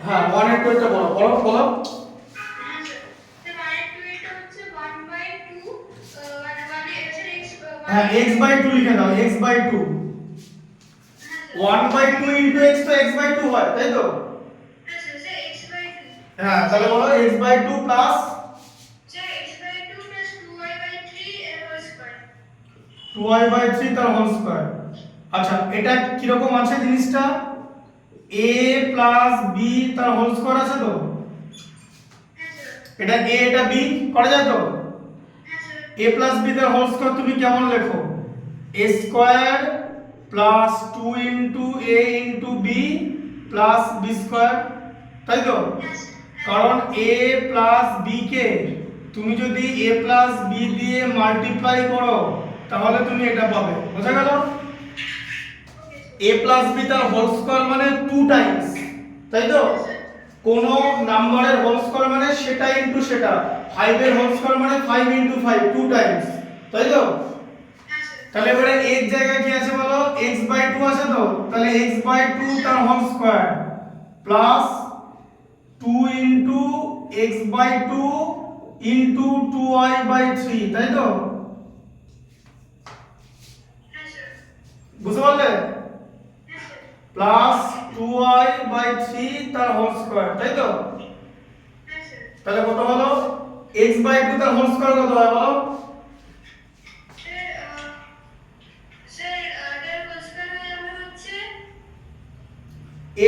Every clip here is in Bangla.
হ্যাঁ 1 এর 2 এটা বলো বলো বলো। হ্যাঁ x বাই 2 লিখে দাও x by 2। 1 by 2 into x তো x বাই 2 হয় তাই তো? হ্যাঁ তাহলে বলো x by 2 plus 2y by 3 তার হোল স্কয়ার। আচ্ছা এটা কি রকম আছে জিনিসটা? a প্লাস b তার হোল স্কয়ার আছে তো? এটা a এটা b করা যায় তো? a প্লাস b তার হোল স্কয়ার তুমি কেমন লেখো? a square plus 2 into a into b plus b square, তাই তো? কারণ a প্লাস b কে তুমি যদি a প্লাস b দিয়ে মাল্টিপ্লাই করো তাহলে তুমি এটা পাবে, বোঝা গেল? a প্লাস b তার হোল স্কয়ার মানে 2 টাইমস, তাই তো? কোন নাম্বারের হোল স্কয়ার মানে সেটা ইনটু সেটা। 5 এর হোল স্কয়ার মানে 5 ইনটু 5 2 টাইমস, তাই তো? তাহলে এবারে এর জায়গায় কি আছে বলো? x বাই 2 আছে তো? তাহলে x বাই 2 তার whole square plus 2 into x by 2 into 2y by 3, তাই তো? বুঝতে পারলে? প্লাস 2y বাই 3 তার হোল স্কয়ার, তাই তো? তাহলে কত হলো? x বাই 2 তার হোল স্কয়ার কত হয় বলো?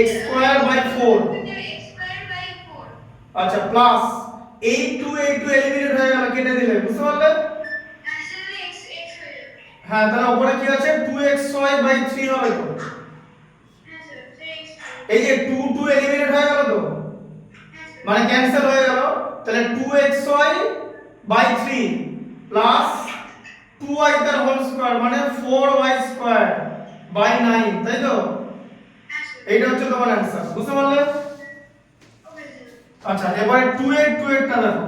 x square by 4। আচ্ছা প্লাস এই 2 এলিমিনেট হয়ে গেল, কেটে দিলে, বুঝতে পারলে? হ্যাঁ তাহলে উপরে কি আছে? 2xy বাই 3 হবে তো? এই যে 2 এলিমিনেট হয়ে গেল তো, মানে ক্যান্সেল হয়ে গেল। তাহলে 2xy বাই 3 প্লাস 2y তার হোল স্কয়ার মানে 4y স্কয়ার বাই 9, তাই তো? এইটা হচ্ছে তোমার অ্যানসার, বুঝতে পারলে? আচ্ছা এবারে 2 এরটা দেখো।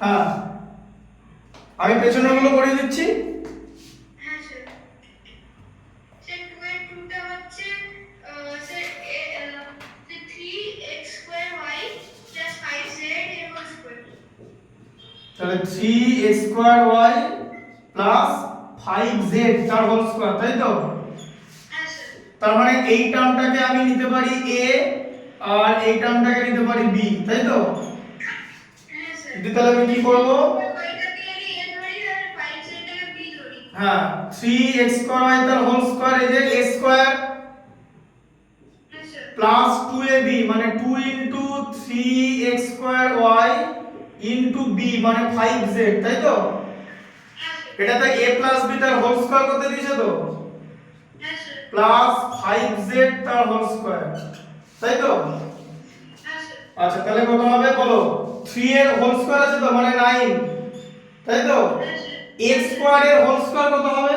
হ্যাঁ আমি পেছনেরগুলো করে দিচ্ছি। তাহলে 3x square y plus 5z তার হোল স্কয়ার, তাই তো? তার মানে এই টার্মটাকে আমি নিতে পারি a আর এই টার্মটাকে নিতে পারি b, তাই তো? তাহলে আমি কি করব? হ্যাঁ 3x স্কয়ার y তার হোল স্কয়ার এই যে a স্কয়ার প্লাস 2ab মানে 2 into 3x square y into b মানে 5z, তাই তো? এটা তো a প্লাস b তার হোল স্কয়ার করতে দিয়েছে তো? প্লাস 5z তার হোল স্কয়ার, তাই তো? আচ্ছা তাহলে কত হবে বলো? 3 এর হোল স্কয়ার আছে তো মানে 9, তাই তো? x স্কয়ার এর হোল স্কয়ার কত হবে?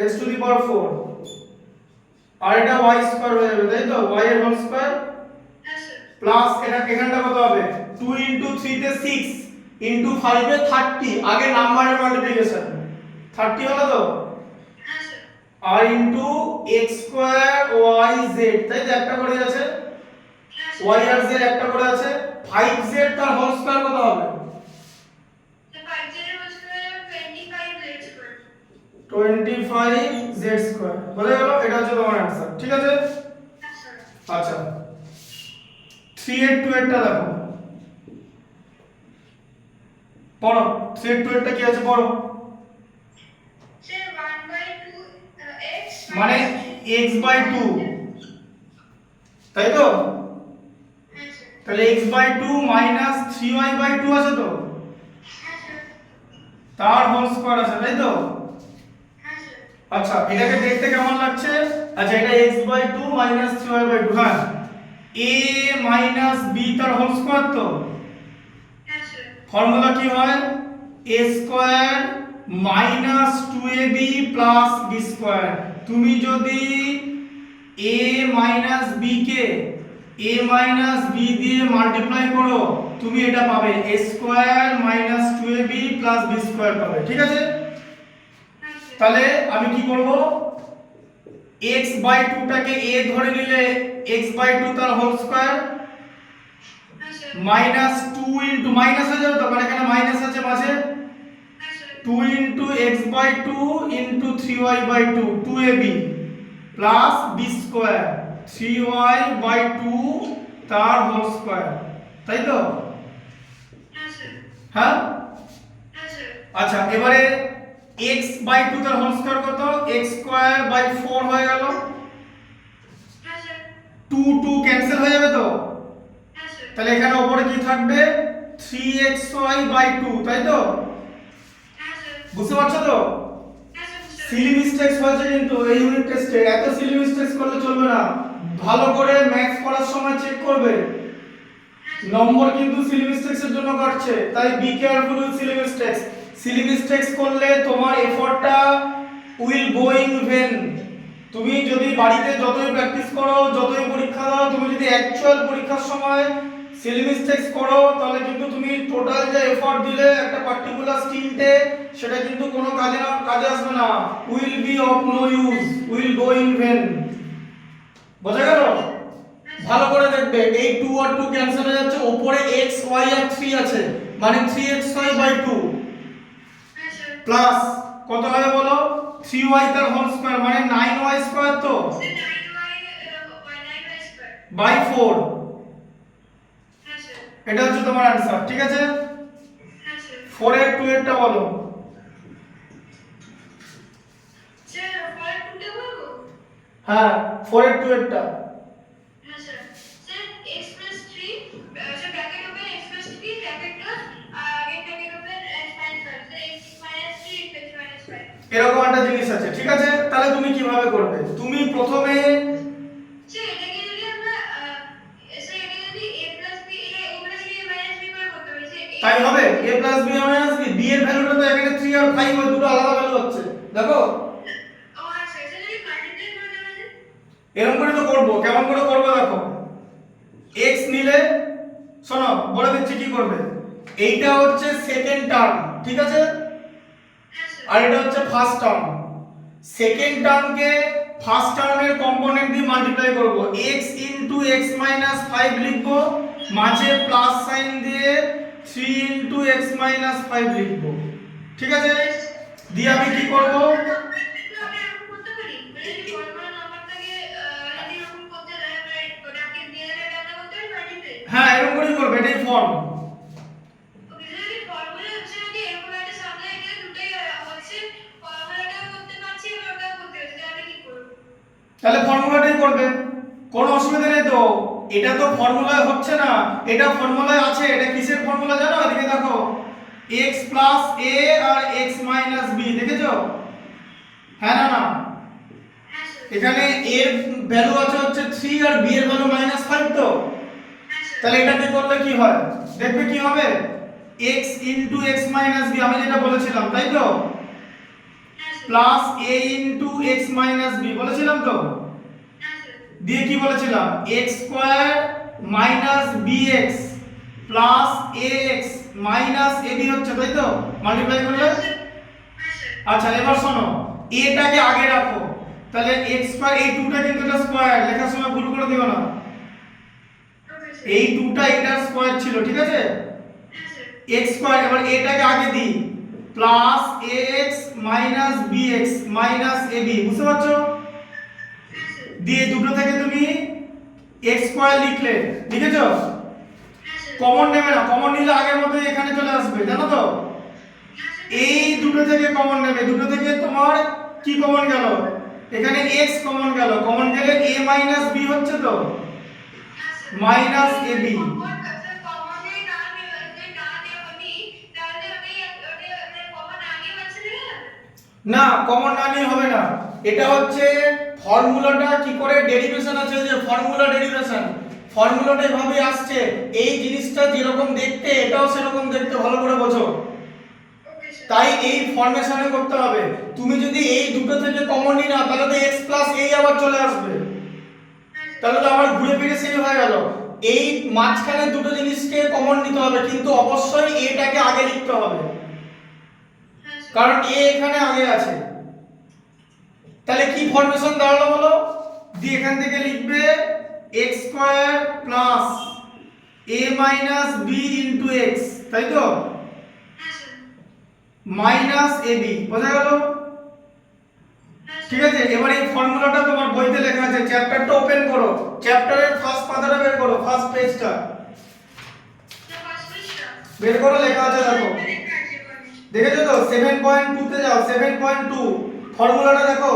x to the power 4। আর এটা y স্কয়ার হয়ে যাবে, তাই তো? y এর হোল স্কয়ার প্লাস এটা এখানটা কত হবে? 2 ইনটু 3 তে 6 ইনটু 5 এ 30, আগে নাম্বারের মাল্টিপ্লিকেশন 30 হলো তো? আর into x square y z, তাই তো? একটা করে আছে y আর z একটা করে আছে। 5z তার হোল স্কয়ার কত হবে? 25z স্কয়ার, বলে গেল? এটা হচ্ছে তোমার অ্যানসার, ঠিক আছে? আচ্ছা 3 এর 2 এরটা দেখো, পড়ো। 3 এর 2 এরটা কি আছে পড়ো। মানে x বাই 2, তাই তো? তাহলে x by 2 minus 3y by 2 আছে তো? তার হোল স্কয়ার আছে, তাই তো? আচ্ছা এটাকে দেখতে কেমন লাগছে? আচ্ছা এটা x by 2 minus 3y by 2, হ্যাঁ a মাইনাস b তার হোল স্কয়ার তো? ফর্মুলা কি হয়? a square minus 2ab plus b square. তুমি যদি a minus b K a minus b দিয়ে মাল্টিপ্লাই করো তুমি এটা পাবে a square minus 2ab plus b square পাবে, ঠিক আছে? তাহলে আমি কি করব? x বাই 2 টাকে a ধরে নিলে x বাই 2 তার whole square minus 2 into minus হয়ে যাবে তো, মানে এখানে মাইনাস আছে মাঝে 2 into x by 2 into 3y by 2 2ab plus b square 3y by 2 তার হোল স্কয়ার, তাই তো? হ্যাঁ আচ্ছা, এবারে x বাই 2 তার হোল স্কয়ার কত? x স্কয়ার বাই 4 হয়ে গেল, 2 2 ক্যান্সেল হয়ে যাবে তো, তাহলে এখানে উপরে কি থাকবে 3xy বাই 2, তাই তো? বুঝতে পারছো তো? সিলি মিস্টেকস হয়েছে কিন্তু এই ইউনিট টেস্টে, এত সিলি মিস্টেকস করলে চলবে না, ভালো করে ম্যাথস করার সময় চেক করবে, নম্বর কিন্তু সিলি মিস্টেকসের জন্য কাটছে, তাই be careful with silly mistakes. Silly mistakes করলে তোমার এফর্টটা উইল গো ইন ভেন। তুমি যদি বাড়িতে যতই প্র্যাকটিস করো, যতই পরীক্ষা দাও, তুমি যদি অ্যাকচুয়াল পরীক্ষার সময় সিলি মিস্টেকস করো, তাহলে কিন্তু তুমি টোটাল যে এফর্ট দিলে একটা পার্টিকুলার স্টিলতে, সেটা কিন্তু কোনো কাজে আসবে না, will be of no use, will go in vain. বোঝা গেল? ভালো করে দেখবে, এই 2 আর 2 ক্যান্সেল হয়ে যাচ্ছে, উপরে x y আর 3 আছে, মানে 3xy বাই 2 প্লাস কত হবে বলো, 3y তার হোল স্কয়ার মানে 9y স্কয়ার, তো বাই 4, এটা হচ্ছে তোমার आंसर, ঠিক আছে? 4 এর 2 এরটা বলো। হ্যাঁ 4 এর 2 এরটা এরকম একটা জিনিস আছে, ঠিক আছে? তাহলে তুমি কিভাবে করবে? তুমি প্রথমে তাই হবে a plus b minus b, b এর ভ্যালুটা তো এখানে 3 আর 5 ওই দুটো আলাদা ভ্যালু হচ্ছে, দেখো এরকম করে তো করব, কেমন করে করব দেখো, x নিলে, শোনো বলে দিচ্ছি কি করবে, এইটা হচ্ছে সেকেন্ড টার্ম, ঠিক আছে, আর এটা হচ্ছে ফার্স্ট টার্ম, সেকেন্ড টার্মকে ফার্স্ট টার্মের কম্পোনেন্ট দিয়ে মাল্টিপ্লাই করব, x ইনটু x মাইনাস 5 লিখব, মাঝে প্লাস সাইন দিয়ে 3 ইনটু x মাইনাস 5 লিখব, ঠিক আছে? দিয়ে আমি কি করব, হ্যাঁ এরকম করেই করবে, এটাই ফর্ম। তাহলে ফর্মুলাটাই করবে, কোনো অসুবিধা নেই তো, এটা তো ফর্মুলায় হচ্ছে না, এটা ফর্মুলায় আছে, এটা কিসের ফর্মুলা জানো? এদিকে দেখো, x প্লাস a আর x মাইনাস b, দেখেছো? হ্যাঁ না না, এখানে a এর ভ্যালু আছে হচ্ছে 3 আর b এর ভ্যালু -5, তো তাহলে এটাকে করলে কি হয় দেখবে, কি হবে x into x minus b, আমি যেটা বলেছিলাম তাই তো, plus a into x minus b বলেছিলাম তো, দিয়ে কি বলেছিলাম, x square minus bx plus ax minus ab হচ্ছে, তাই তো, মাল্টিপ্লাই করলে। আচ্ছা এবার শোনো, a টাকে আগে রাখো, তাহলে x স্কয়ার, এই 2টা কিন্তু এটা স্কয়ার, লেখার সময় ভুল করে দিও না, এই 2টা এটার স্কয়ার ছিল, ঠিক আছে, x স্কয়ার, এবার a টাকে আগে দিই, plus ax minus bx minus ab, বুঝতে পারছো? দিয়ে দুটো থেকে তুমি x স্কয়ার লিখলে, লিখেছো? কমন নেবে না, কমন নিলে আগের মতই এখানে চলে আসবে, জানো তো? এই দুটো থেকে কমন নেবে, দুটো থেকে তোমার কি কমন গেল, এখানে x কমন গেল, কমন গেলে a মাইনাস b হচ্ছে, তো মাইনাস ab, না কমন না নিয়ে হবে না, এটা হচ্ছে ফর্মুলাটা কি করে ডেরিভেশন আছে, যে ফর্মুলা ডেরিভেশন, ফর্মুলাটা এভাবে আসছে, এই জিনিসটা যেরকম দেখতে এটাও সেরকম দেখতে, ভালো করে বোঝো, তাই এই ফরমেশনে করতে হবে। তুমি যদি এই দুটো থেকে কমন নি না, তাহলে তো x প্লাস a আবার চলে আসবে, তাহলে তো আবার ঘুরে ফিরে সেই হয়ে গেল, এই মাঝখানে দুটো জিনিসকে কমন নিতে হবে, কিন্তু অবশ্যই এটাকে আগে লিখতে হবে, কারণ a এখানে আগে আছে। তাহলে কি ফর্মেশন দাঁড়ালো বলো, দিয়ে এখান থেকে লিখবে x square plus a minus b into x, তাই তো, মাইনাস ab, বোঝা গেল? ঠিক আছে, এবার এই ফর্মুলাটা তোমার বইতে লেখা আছে, চ্যাপ্টারটা ওপেন করো, চ্যাপ্টারের ফার্স্ট পাতাটা বের করো, ফার্স্ট পেজটা বের করো, লেখা আছে দেখো, দেখেছো তো? 7.2 তে যাও, 7.2 ফর্মুলাটা দেখো,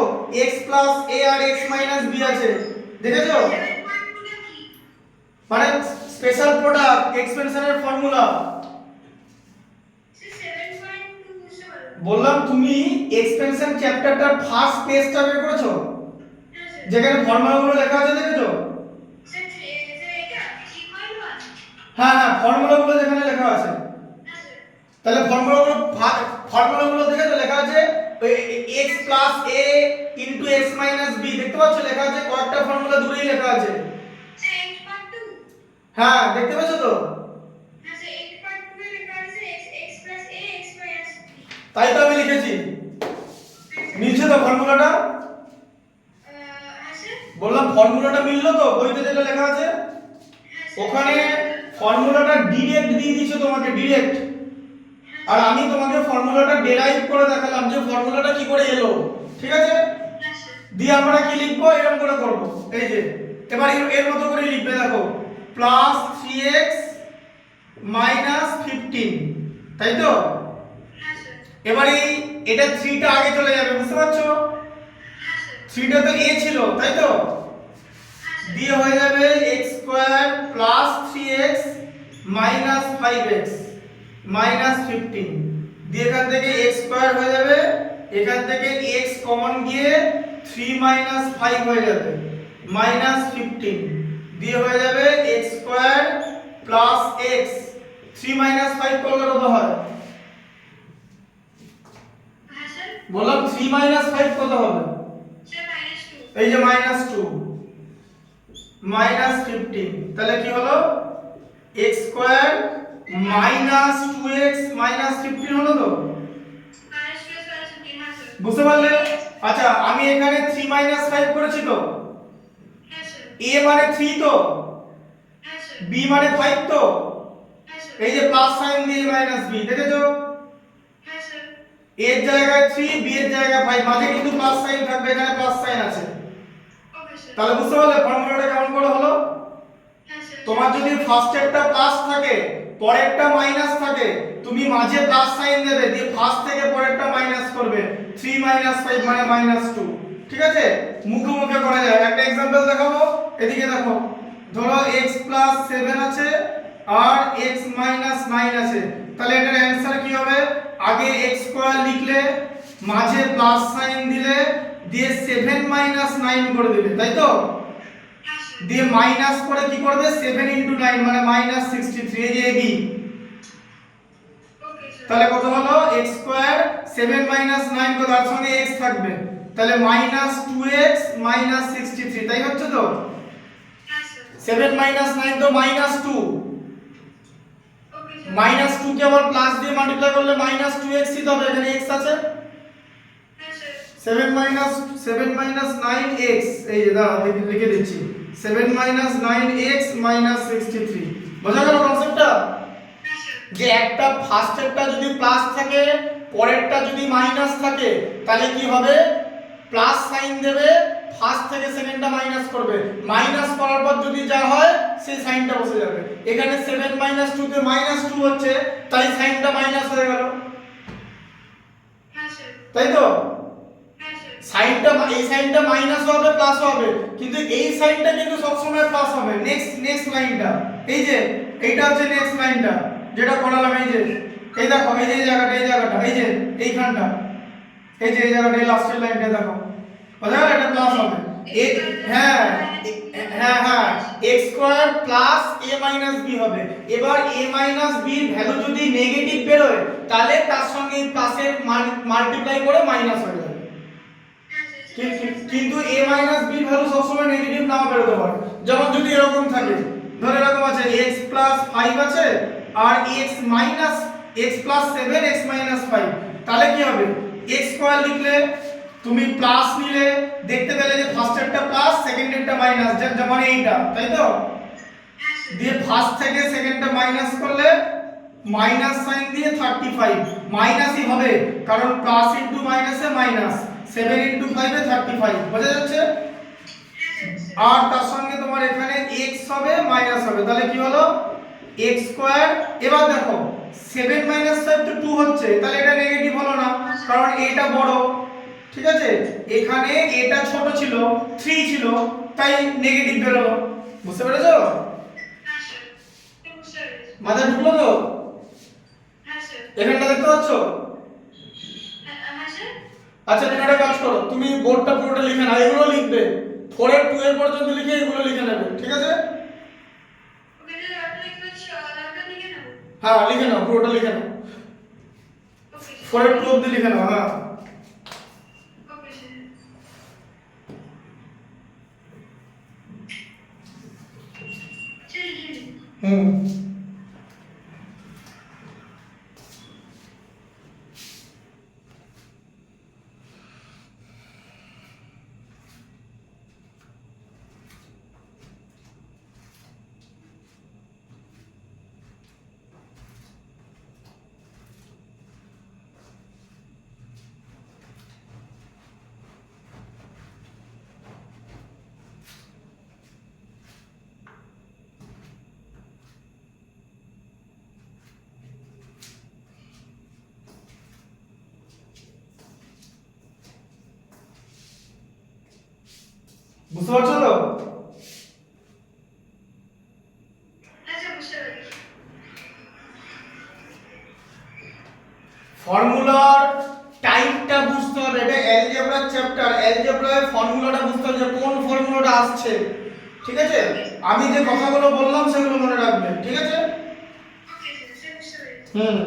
x প্লাস a আর x মাইনাস b আছে, দেখেছো? মানে স্পেশাল প্রোডাক্ট এক্সপেনশনের ফর্মুলা। বললাম তুমি এক্সপেনশন চ্যাপ্টারটার ফার্স্ট পেজটা বের করেছো, যেখানে ফর্মুলাগুলো লেখা আছে, দেখেছো? হ্যাঁ হ্যাঁ, ফর্মুলাগুলো যেখানে লেখা আছে, তাহলে ফর্মুলাগুলো দেখেছো লেখা আছে x plus a into x minus b, দেখতে পাচ্ছ লেখা আছে, কয়েকটা ফর্মুলা দূরেই লেখা আছে। হ্যাঁ, দেখতে পাচ্ছ তো? তাই তো আমি লিখেছি, মিলছে তো ফর্মুলাটা? বললাম ফর্মুলাটা মিললো তো বইতে যেটা লেখা আছে? ওখানে ফর্মুলাটা ডিরেক্ট দিয়ে দিয়েছে তোমাকে, ডিরেক্ট, আর আমি তোমাকে ফর্মুলাটা ডেরাইভ করে দেখালাম যে ফর্মুলাটা কি করে এলো, ঠিক আছে? দিয়ে আমরা কি লিখবো, এরকম করে করব, এই যে এবার এর মতো করে লিখবে, দেখো, প্লাস 3x মাইনাস 15, তাই তো? এবার এটা 3টা আগে চলে যাবে, বুঝতে পারছো? 3টা তো a ছিল, তাই তো? দিয়ে হয়ে যাবে x square plus 3x minus 5x minus 15, দিয়ে এখান থেকে x স্কয়ার হয়ে যাবে, এখান থেকে x কমন গিয়ে 3 মাইনাস 5 হয়ে যাবে মাইনাস 15, দিয়ে হয়ে যাবে x square plus x, 3 minus 5 করলে কত হয়? বললাম 3 মাইনাস 5 কত হবে? এই যে মাইনাস 2 মাইনাস 15, তাহলে কি হলো, x square minus 2x minus 15 হলো তো? বুঝতে পারলে? আচ্ছা, আমি এখানে 3 মাইনাস 5 করেছি তো, a মানে 3 তো, b মানে 5 তো, এই যে প্লাস সাইন দিয়ে মাইনাস b, দেখেছো? a এর জায়গায় 3, b এর জায়গায় 5, মাঝে কিন্তু প্লাস সাইন থাকবে, এখানে প্লাস সাইন আছে। তাহলে বুঝতে পারলে ফর্মুলাটা কেমন করে হলো? তোমার যদি ফার্স্ট একটা প্লাস থাকে, পরেরটা মাইনাস থাকে, তুমি মাঝে প্লাস সাইন দেবে, দিয়ে ফার্স্ট থেকে পরেরটা মাইনাস করবে, 3 মাইনাস 5 মানে মাইনাস 2, ঠিক আছে? মুখে মুখে করা যায়। একটা एग्जांपल দেখাবো, এদিকে দেখো, ধরো x প্লাস 7 আছে আর x মাইনাস 9 আছে, তাহলে এটার অ্যানসার কি হবে? আগে x স্কয়ার লিখলে, মাঝে প্লাস সাইন দিলে, দিয়ে 7 মাইনাস 9 করে দিবে, তাই তো? দিয়ে মাইনাস করে কি করবে, 7 ইনটু 9 মানে মাইনাস 63, এই যে ab, তাহলে কত হলো, x স্কয়ার 7 মাইনাস 9 কত, তার সঙ্গে x থাকবে, তাহলে মাইনাস 2x মাইনাস 63, তাই হচ্ছে তো? 7 মাইনাস 9 তো মাইনাস 2, মাইনাস 2 কে আবার প্লাস দিয়ে মাল্টিপ্লাই করলে মাইনাস 2x ই তো হবে, এখানে x আছে, 7 মাইনাস 9x, এই যে দাঁড়াও লিখে দিচ্ছি, 7 মাইনাস 9x মাইনাস 63, বোঝা গেল কনসেপ্টটা? যে একটা ফার্স্টেরটা যদি প্লাস থাকে, পরেরটা যদি মাইনাস থাকে, তাহলে কি হবে, প্লাস সাইন দেবে, ফার্স্ট থেকে সেকেন্ডটা মাইনাস করবে, মাইনাস করার পর যদি যা হয় সেই সাইনটা বসে যাবে, এখানে 7 মাইনাস 2 তে মাইনাস 2 হচ্ছে, তাই সাইনটা মাইনাস হয়ে গেল, তাই তো? সাইনটা, এই সাইনটা মাইনাস হবে প্লাস হবে, কিন্তু এই সাইনটা কিন্তু সব সময় প্লাস হবে। নেক্সট লাইনটা, এই যে এইটা হচ্ছে নেক্সট লাইনটা যেটা করালাম, এই যে এই দেখো, এই যে এই জায়গাটা, এই যে এইখানটা, এই যে এই জায়গাটা, এই লাস্টের লাইনটা দেখো, বোঝা গেল? এটা প্লাস হবে, হ্যাঁ হ্যাঁ হ্যাঁ, x square plus a minus b হবে। এবার a মাইনাস b এর ভ্যালু যদি নেগেটিভ বের হয়, তাহলে তার সঙ্গে এই প্লাসের মাল্টিপ্লাই করে মাইনাস হয়ে যাবে, কিন্তু a মাইনাস b এর ভ্যালু সবসময় নেগেটিভ নাও বেরোতে পারে। যেমন যদি এরকম থাকে, ধরে এরকম আছে, x প্লাস 5 আছে আর x minus x plus 7 x minus 5, তাহলে কি হবে, x স্কয়ার লিখলে তুমি প্লাস নিলে দেখতে পেলে যে ফার্স্টেরটা প্লাস সেকেন্ডেরটা মাইনাস, যেমন এইটা, তাই তো? দিয়ে ফার্স্ট থেকে সেকেন্ডটা মাইনাস করলে মাইনাস সাইন দিয়ে 35 মাইনাসই হবে, কারণ প্লাস ইনটু মাইনাসে মাইনাস, 7 ইনটু 5 এ 35, বোঝা যাচ্ছে? আর তার সঙ্গে তোমার এখানে x হবে মাইনাস হবে, তাহলে কি হলো x স্কয়ার। এবার দেখো 7 - 5 তো 2 হচ্ছে, তাহলে এটা নেগেটিভ হলো না, কারণ এটা বড়, ঠিক আছে? এখানে এটা ছোট ছিল, 3 ছিল, তাই নেগেটিভ বেরোলো। বুঝতে পেরেছো? মাথা ঢুকলো তো? এখানটা দেখতে পাচ্ছ? আচ্ছা তুমি একটা কাজ করো, তুমি বোর্ডটা পুরোটা লিখে নাও, এগুলো লিখবে 4 এর 2 এর পর্যন্ত লিখে এগুলো লিখে নেবে, ঠিক আছে? হ্যাঁ লিখে নাও, পুরোটা লিখে নাও, 4 এর 2 অবধি লিখে নাও। হ্যাঁ হুম। বুঝতে পারছো তো? ফর্মুলার টাইপটা বুঝতে হবে, এটা অ্যালজেব্রার চ্যাপ্টার, অ্যালজেব্রার ফর্মুলাটা বুঝতে হবে যে কোন ফর্মুলাটা আসছে, ঠিক আছে? আমি যে কথাগুলো বললাম সেগুলো মনে রাখবে, ঠিক আছে? হুম।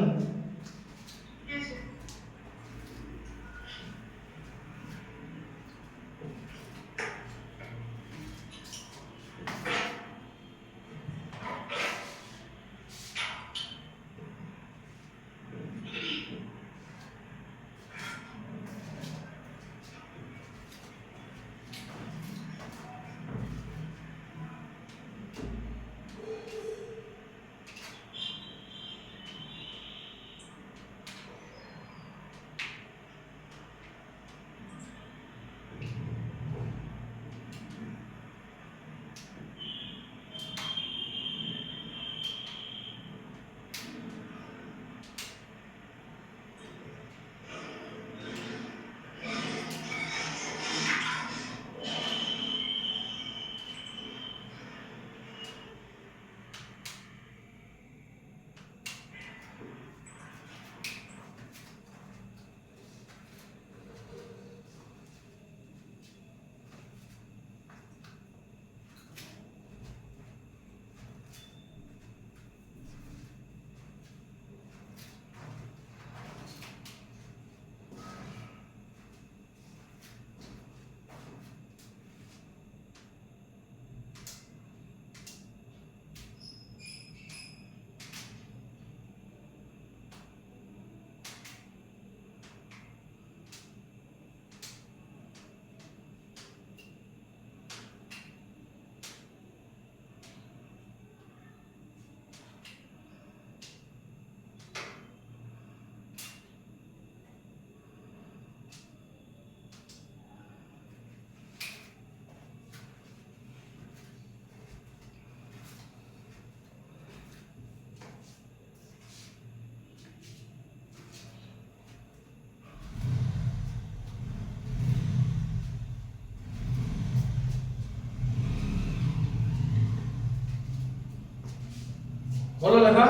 বলো লেখা।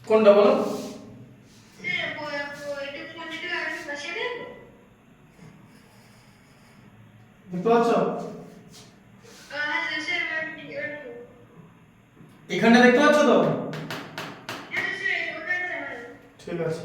কোনটা বলো? দেখতে পাচ্ছ? এখানটা দেখতে পাচ্ছ তো? ঠিক আছে।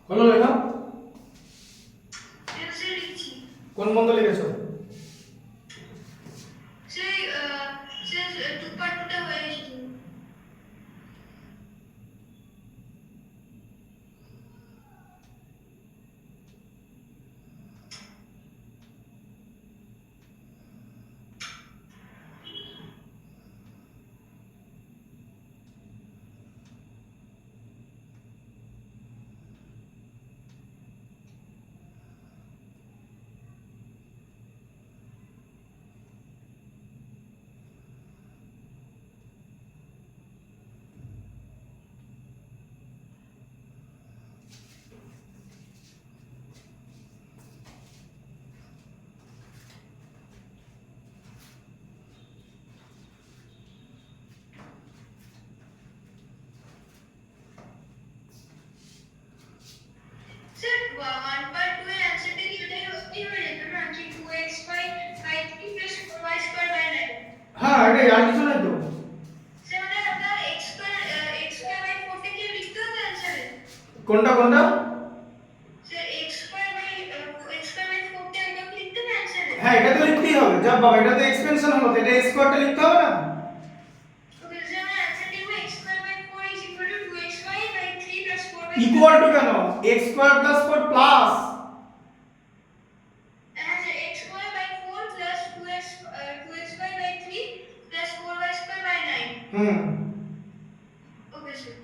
হলো লেখা? স্যার লিখছি। কোন বন্ধ লিখেছো? সেই স্যার 2 part 2টা হয়ে গেছে। স্যার 1 part 2 এর অ্যানসারটা কি ওটাই হয়ে যেত না, কি 2x/3 + 4y² / 9? হ্যাঁ, এটাই, আর কিছু নাই তো। স্যার মানে আপনার x² x²/4 টা কি লিখতে হবে অ্যানসারে? কোনটা কোনটা? স্যার x²/4 টা ওটা কি লিখতে হবে অ্যানসারে? হ্যাঁ, এটা তো লিখতেই হবে। যা বাবা, এটা তো এক্সপেনশন হলো, তো এটা x স্কয়ারটা লিখতে হবে না? ওকে স্যার, আমার অ্যানসার লিখবো x²/4 = 2xy/3 + 4y²। Equal to কেন? x square plus 4 plus. হ্যাঁ স্যার, x²/4 + 2xy/3 + 4y²/9। হুম। Okay sir.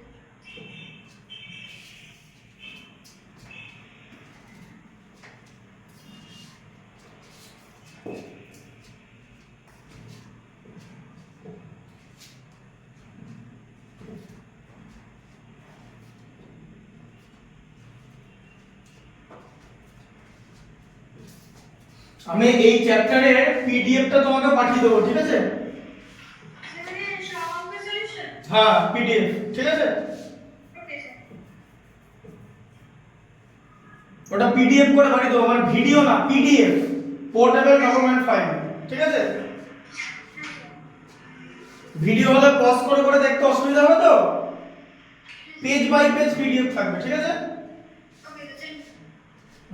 আমি এই চ্যাপ্টারের পিডিএফটা তোমাকে পাঠিয়ে দেবো, ঠিক আছে? স্যার মানে সব অঙ্কের সলিউশন? হ্যাঁ, পিডিএফ, ঠিক আছে? Okay sir. ওটা পিডিএফ করে পাঠিয়ে দেবো, মানে ভিডিও না, পিডিএফ, পোর্টেবল ডকুমেন্ট ফাইল, ঠিক আছে? ভিডিও হলে পজ করে করে দেখতে অসুবিধা হবে তো, পেজ বাই পেজ পিডিএফ থাকবে, ঠিক আছে? Okay sir.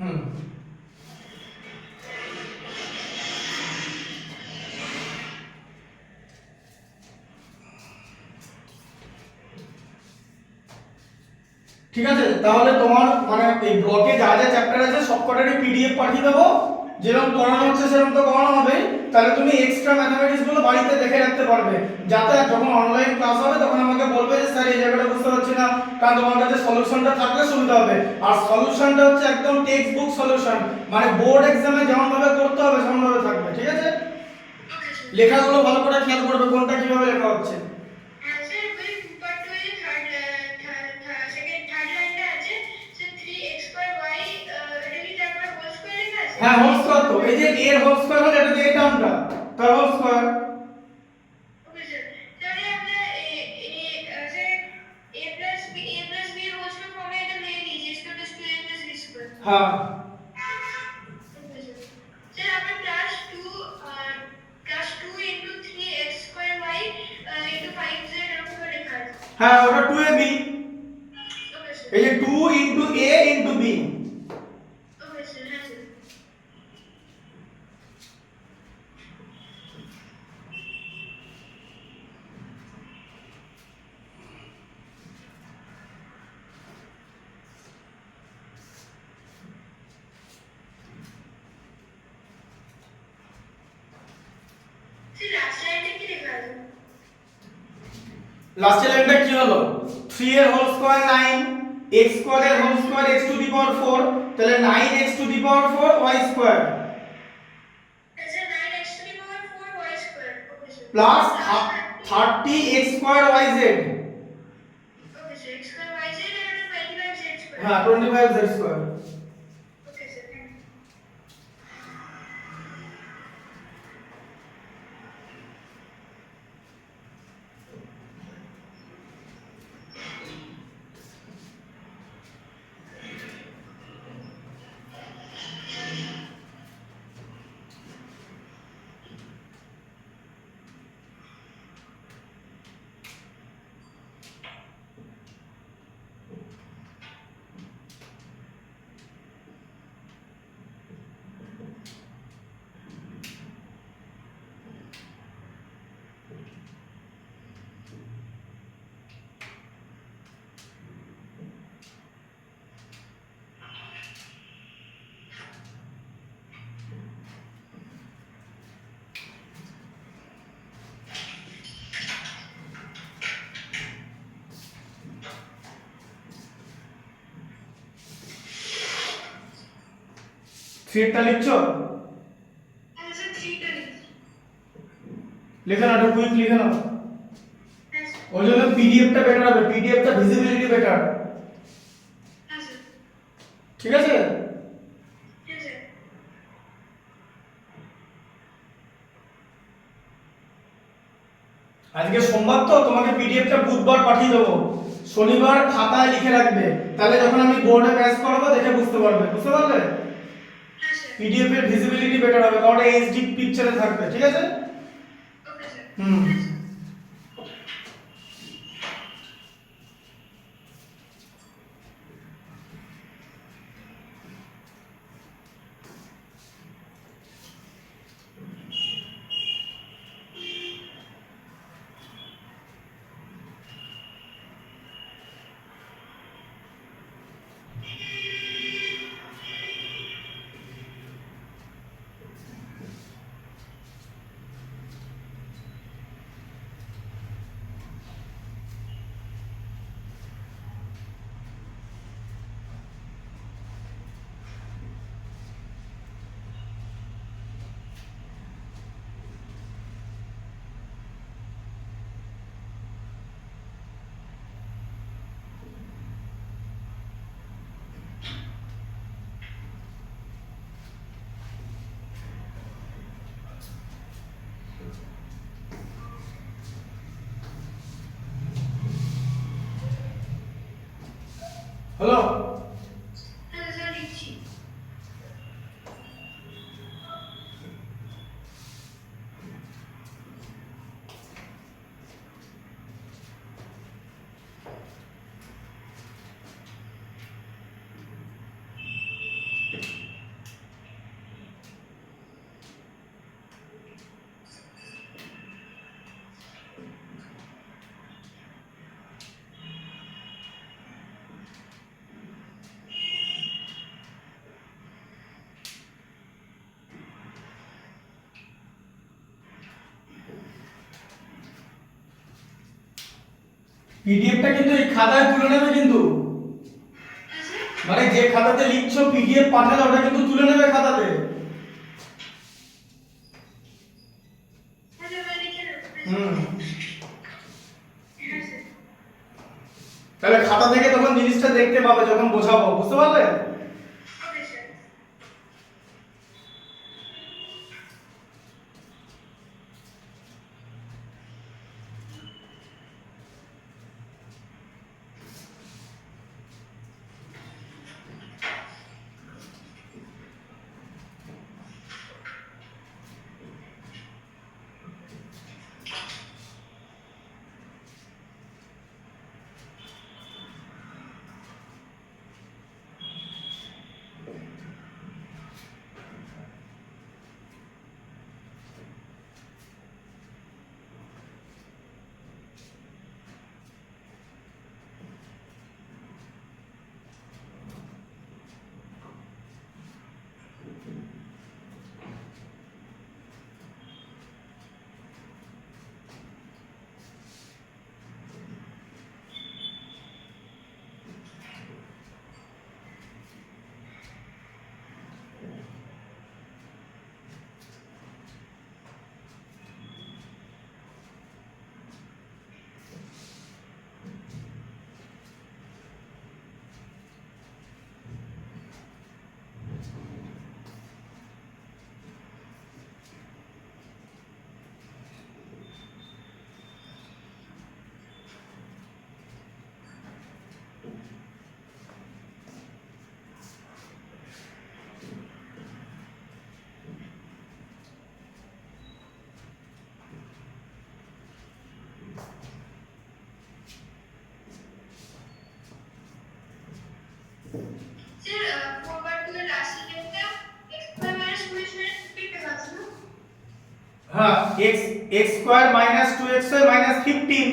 হুম। ঠিক আছে, তাহলে তোমার মানে এই ব্লকে যা যা চ্যাপ্টার আছে সবকটারই পিডিএফ পাঠিয়ে দেবো। যেরকম পড়ানো হচ্ছে সেরকম তো করানো হবে, তাহলে তুমি এক্সট্রা ম্যাথমেটিক্স গুলো বাড়িতে দেখে রাখতে পারবে, যাতে যখন অনলাইন ক্লাস হবে তখন আমাকে বলবে যে স্যার এই জায়গাটা বুঝতে পারছি না, কারণ তোমার কাছে সলিউশনটা থাকলে সুবিধা হবে। আর সলিউশনটা হচ্ছে একদম টেক্সট বুক সলিউশন, মানে বোর্ড এক্সামে যেমন ভাবে করতে হবে সেমন ভাবে থাকবে, ঠিক আছে? Okay sir. লেখাগুলো ভালো করে খেয়াল করবে কোনটা কিভাবে লেখা হচ্ছে। হ্যাঁ স্যার, বলি 2 part 2 এর থার্ড লাইনটা আছে স্যার, 3x²y, এটা কি তারপরে হোল স্কয়ার লেখা আছে? হ্যাঁ, হোল স্কয়ার, তো এই যে এর হোল স্কয়ার হলে এটা যে এই টার্মটা তার হোল স্কয়ার। Okay sir. তাহলে আমরা স্যার a+b এর হোল স্কয়ার ফর্মে এটা লিখে নিয়েছি, x²+2a+b²। হ্যাঁ। Okay sir. স্যার আমরা +2 + 3x²y * 5z এরকম করে লেখা আছে। হ্যাঁ, ওটা 2ab, ওকে স্যার। এই যে 2 * a * b। Okay sir. হ্যাঁ স্যার। স্যার লাস্ট লাইনটা কি লেখা আছে? লাস্টের লাইনটা কি হলো? 3 এর হোল স্কয়ার 9, x² এর হোল স্কয়ার x⁴, তাহলে 9x⁴ y² স্যার 9x⁴y² ওকে sir. Plus 30x² yz। Okay sir, x²yz আর 25z²। হ্যাঁ, 25z²। Okay sir. Thank you. 3 টা লিখছো? হ্যাঁ স্যার 3টা লিখছি। লিখে নাও, কুইক লিখে নাও। হ্যাঁ স্যার। ওই জন্য পিডিএফটা বেটার হবে, পিডিএফটা ভিজিবিলিটি বেটার। হ্যাঁ স্যার। ঠিক আছে? হ্যাঁ স্যার। আজকে সোমবার তো তোমাকে পিডিএফটা বুধবার পাঠিয়ে দেবো, শনিবার খাতায় লিখে রাখবে, তাহলে যখন আমি বোর্ডে ম্যাচ করাবো দেখে বুঝতে পারবে, বুঝতে পারলে? হ্যাঁ স্যার। পিডিএফ এর ভিজিবিলিটি বেটার হবে, কারণ এটা এইচডি পিকচারে থাকবে। ঠিক আছে? Okay sir. হুম। হ্যাঁ স্যার। হলো? হ্যাঁ স্যার লিখছি। পিডিএফটা কিন্তু এই খাতায় তুলে নেবে কিন্তু, হ্যাঁ স্যার। মানে যে খাতাতে লিখছো পিডিএফ পাঠালে ওটা কিন্তু তুলে নেবে খাতাতে। হ্যাঁ স্যার আমি লিখে নেবো। হুম। হ্যাঁ স্যার। তাহলে খাতা থেকে তখন জিনিসটা দেখতে পাবে যখন বোঝাবো, বুঝতে পারলে? Okay sir. স্যার 4/2 এর লাস্ট লেভেলটা x² - 2x - 15 টা আছে না? হ্যাঁ, x square minus 2xy minus 15।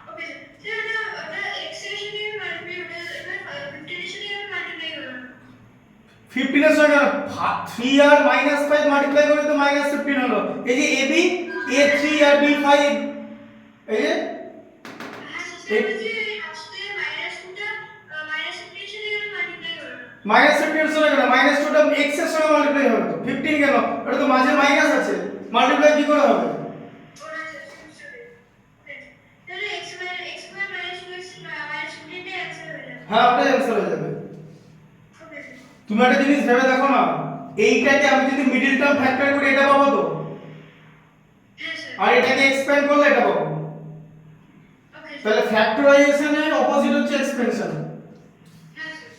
Okay sir. Sir ওটা x এর সাথে মাল্টিপ্লাই ওটা 15 এর সাথে মাল্টিপ্লাই করো। 15 এর সঙ্গে 3 আর মাইনাস 5 মাল্টিপ্লাই করে তো মাইনাস 15 হলো। এই যে ab a3 আর b5, এই যে হ্যাঁ স্যার। স্যার যে লাস্টে -2 টা -15 এর সাথে মাল্টিপ্লাই করো। মাইনাস 15 সঙ্গে কেন মাইনাস 2টা x এর সঙ্গে মাল্টিপ্লাই হবে তো 15 কেন এটা তো মাঝে মাইনাস আছে মাল্টিপ্লাই কি করে হবে ওরা সরি তাহলে x square minus 2x minus 15 টা অ্যানসার হয়ে যাবে হ্যাঁ ওটাই অ্যানসার হয়ে যাবে ওকে স্যার তুমি একটা জিনিস ভেবে দেখো না এইটাকে আমি যদি মিডল টার্ম ফ্যাক্টর করি এটা পাবো তো হ্যাঁ স্যার আর এটাকে এক্সপ্যান্ড করলে এটা পাবো ওকে তাহলে ফ্যাক্টরাইজেশনের অপোজিট হচ্ছে এক্সপেনশন হ্যাঁ স্যার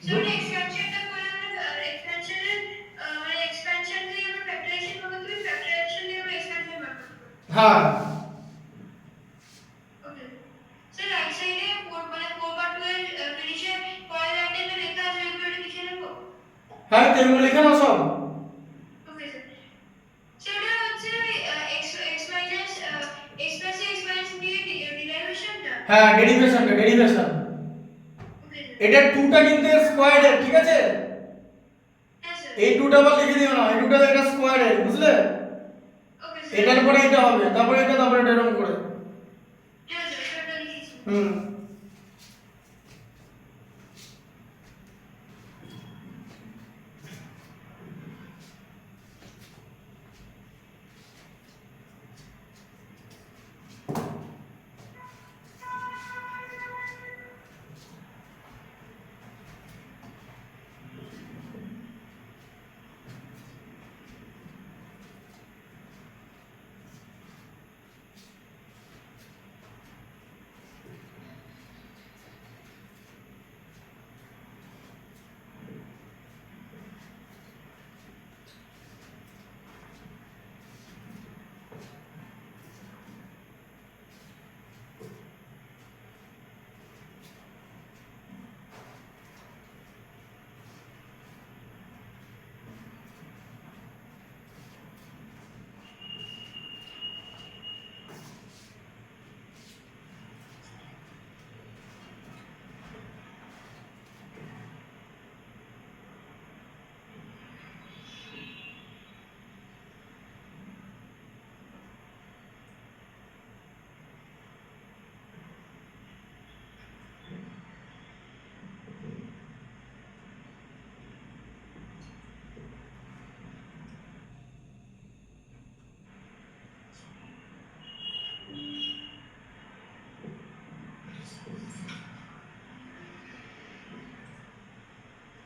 সেটা এক্সপেনশনটা করে আমরা এক্সপেনশনের মানে এক্সপেনশন দিয়ে আমরা ফ্যাক্টরাইজেশন করব তুমি ফ্যাক্টরাইজেশন দিয়ে আমরা এক্সপেনশন বার করব হ্যাঁ ওকে স্যার রাইট সাইডে 4/2 এর ফিনিশে পরের লাইনে লেখা আছে ওগুলো লিখে নেব হ্যাঁ তো এগুলো লিখে নাও সব ওকে স্যার সেটা হচ্ছে x minus x plus x minus b এর ডেরিভেশনটা হ্যাঁ ডেরিভেশন ওকে স্যার এটা 2টা কিন্তু এর স্কয়ারের ঠিক আছে হ্যাঁ স্যার এই 2টা আবার লিখে দিও না এই 2টা এটা স্কয়ারের বুঝলে ওকে স্যার এটার পরে এটা হবে তারপরে এটা তারপরে এটা এরকম করে হ্যাঁ স্যার সেটা লিখেছি হুম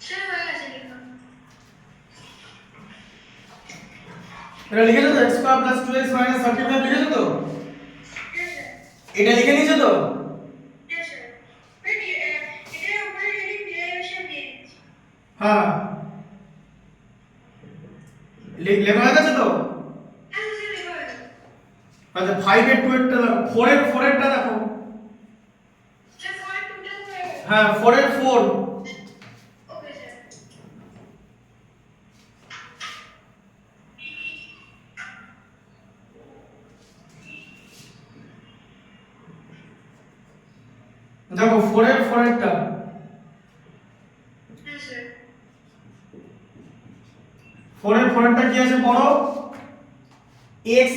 স্যার হয়ে গেছে লিখুন এটা লিখেছো তো x square plus 2x minus 35 লিখেছো তো হ্যাঁ স্যার এটা লিখে নিয়েছো তো হ্যাঁ স্যার এটার উপরে যদি ডেরিভেশন দিয়ে দিচ্ছি হ্যাঁ লেখা হয়ে গেছে তো হ্যাঁ স্যার লেখা হয়ে গেছে আচ্ছা 5 এর 2 এরটা দেখো 4 এর 4 এরটা দেখো স্যার 4 টোটাল হয়ে গেছে হ্যাঁ 4 এর 4 ওকে স্যার দেখো 4 এর 4 এরটা হ্যাঁ স্যার 4 এর 4 এরটা কি আছে পড়ো x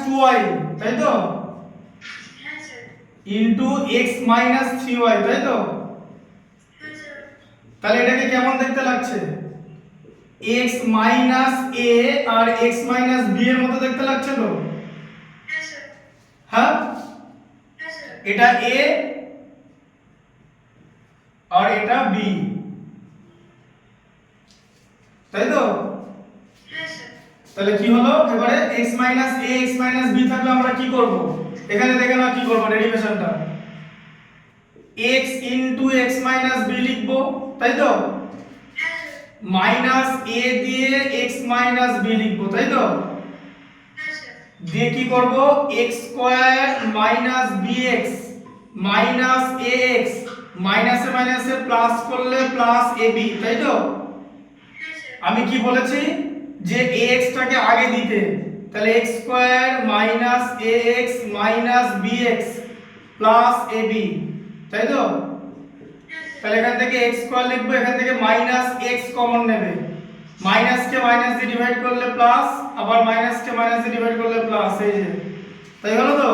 2y তাই তো হ্যাঁ স্যার ইনটু x 3y তাই তো হ্যাঁ স্যার তাহলে এটাকে কেমন দেখতে লাগছে x a আর x b এর মতো দেখতে লাগছে তো হ্যাঁ স্যার হ্যাঁ হ্যাঁ স্যার এটা a আর এটা b তাই তো হ্যাঁ স্যার তাহলে কি হলো এবারে x a x b থাকলে আমরা কি করব এখানে দেখে নাও কি করব ডেরিভেশনটা x x b লিখবো তাই তো হ্যাঁ স্যার মাইনাস a দিয়ে x b লিখবো তাই তো হ্যাঁ স্যার দিয়ে কি করব x square minus bx minus ax মাইনাসে মাইনাসে প্লাস করলে প্লাস ab তাই তো হ্যাঁ স্যার আমি কি বলেছি যে ax টাকে আগে দিতে তাহলে x square minus ax minus bx plus ab তাই তো তাহলে এখান থেকে x স্কয়ার লিখবো এখান থেকে মাইনাস x কমন নেবে মাইনাস কে মাইনাস দিয়ে ডিভাইড করলে প্লাস আবার মাইনাস কে মাইনাস দিয়ে ডিভাইড করলে প্লাস এই যে তাই হলো তো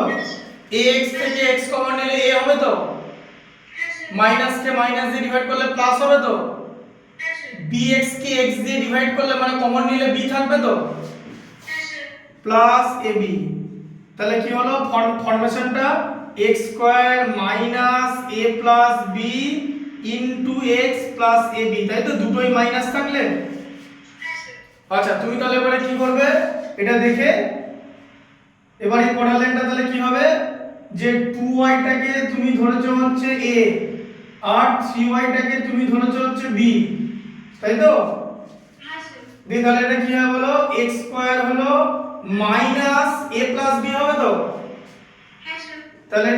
ax থেকে x কমন নিলে a হবে তো হ্যাঁ স্যার মাইনাস কে মাইনাস দিয়ে ডিভাইড করলে প্লাস হবে তো হ্যাঁ স্যার bx কে x দিয়ে ডিভাইড করলে মানে কমন নিলে b থাকবে তো হ্যাঁ স্যার প্লাস ab, তাহলে কি হলো ফর্মেশনটা x square minus a plus b into x plus ab, তাই তো দুটোই মাইনাস থাকলে। হ্যাঁ স্যার আচ্ছা তুমি তাহলে এবারে কি করবে এটা দেখে, এবার এই পরের লাইনটা তাহলে কি হবে যে 2y টাকে তুমি ধরেছো হচ্ছে a আর 3y টাকে তুমি ধরেছো হচ্ছে b, তাই তো। হ্যাঁ স্যার দিয়ে তাহলে এটা কি হবে বলো x স্কয়ার হলো মাইনাস a প্লাস b হবে তো, হ্যাঁ স্যার তাহলে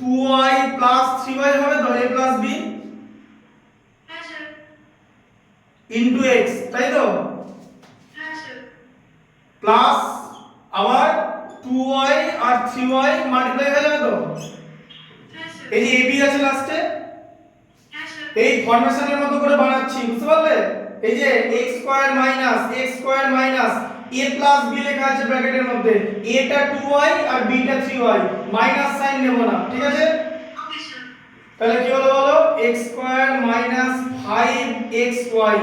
2y প্লাস 3y হবে তো a প্লাস b হ্যাঁ স্যার ইনটু x, তাই তো, হ্যাঁ স্যার প্লাস আবার 2y আর 3y মাল্টিপ্লাই হয়ে যাবে তো, হ্যাঁ স্যার এই যে ab আছে লাস্টে, হ্যাঁ স্যার এই ফরমেশনের মতো করে বানাচ্ছি বুঝতে পারলে। এই যে x square minus a plus b লেখা আছে ব্র্যাকেটের মধ্যে, a টা 2y আর b টা 3y, মাইনাস সাইন নেব না, ঠিক আছে। ওকে স্যার তাহলে কি হলো বলো x স্কয়ার মাইনাস 5xy,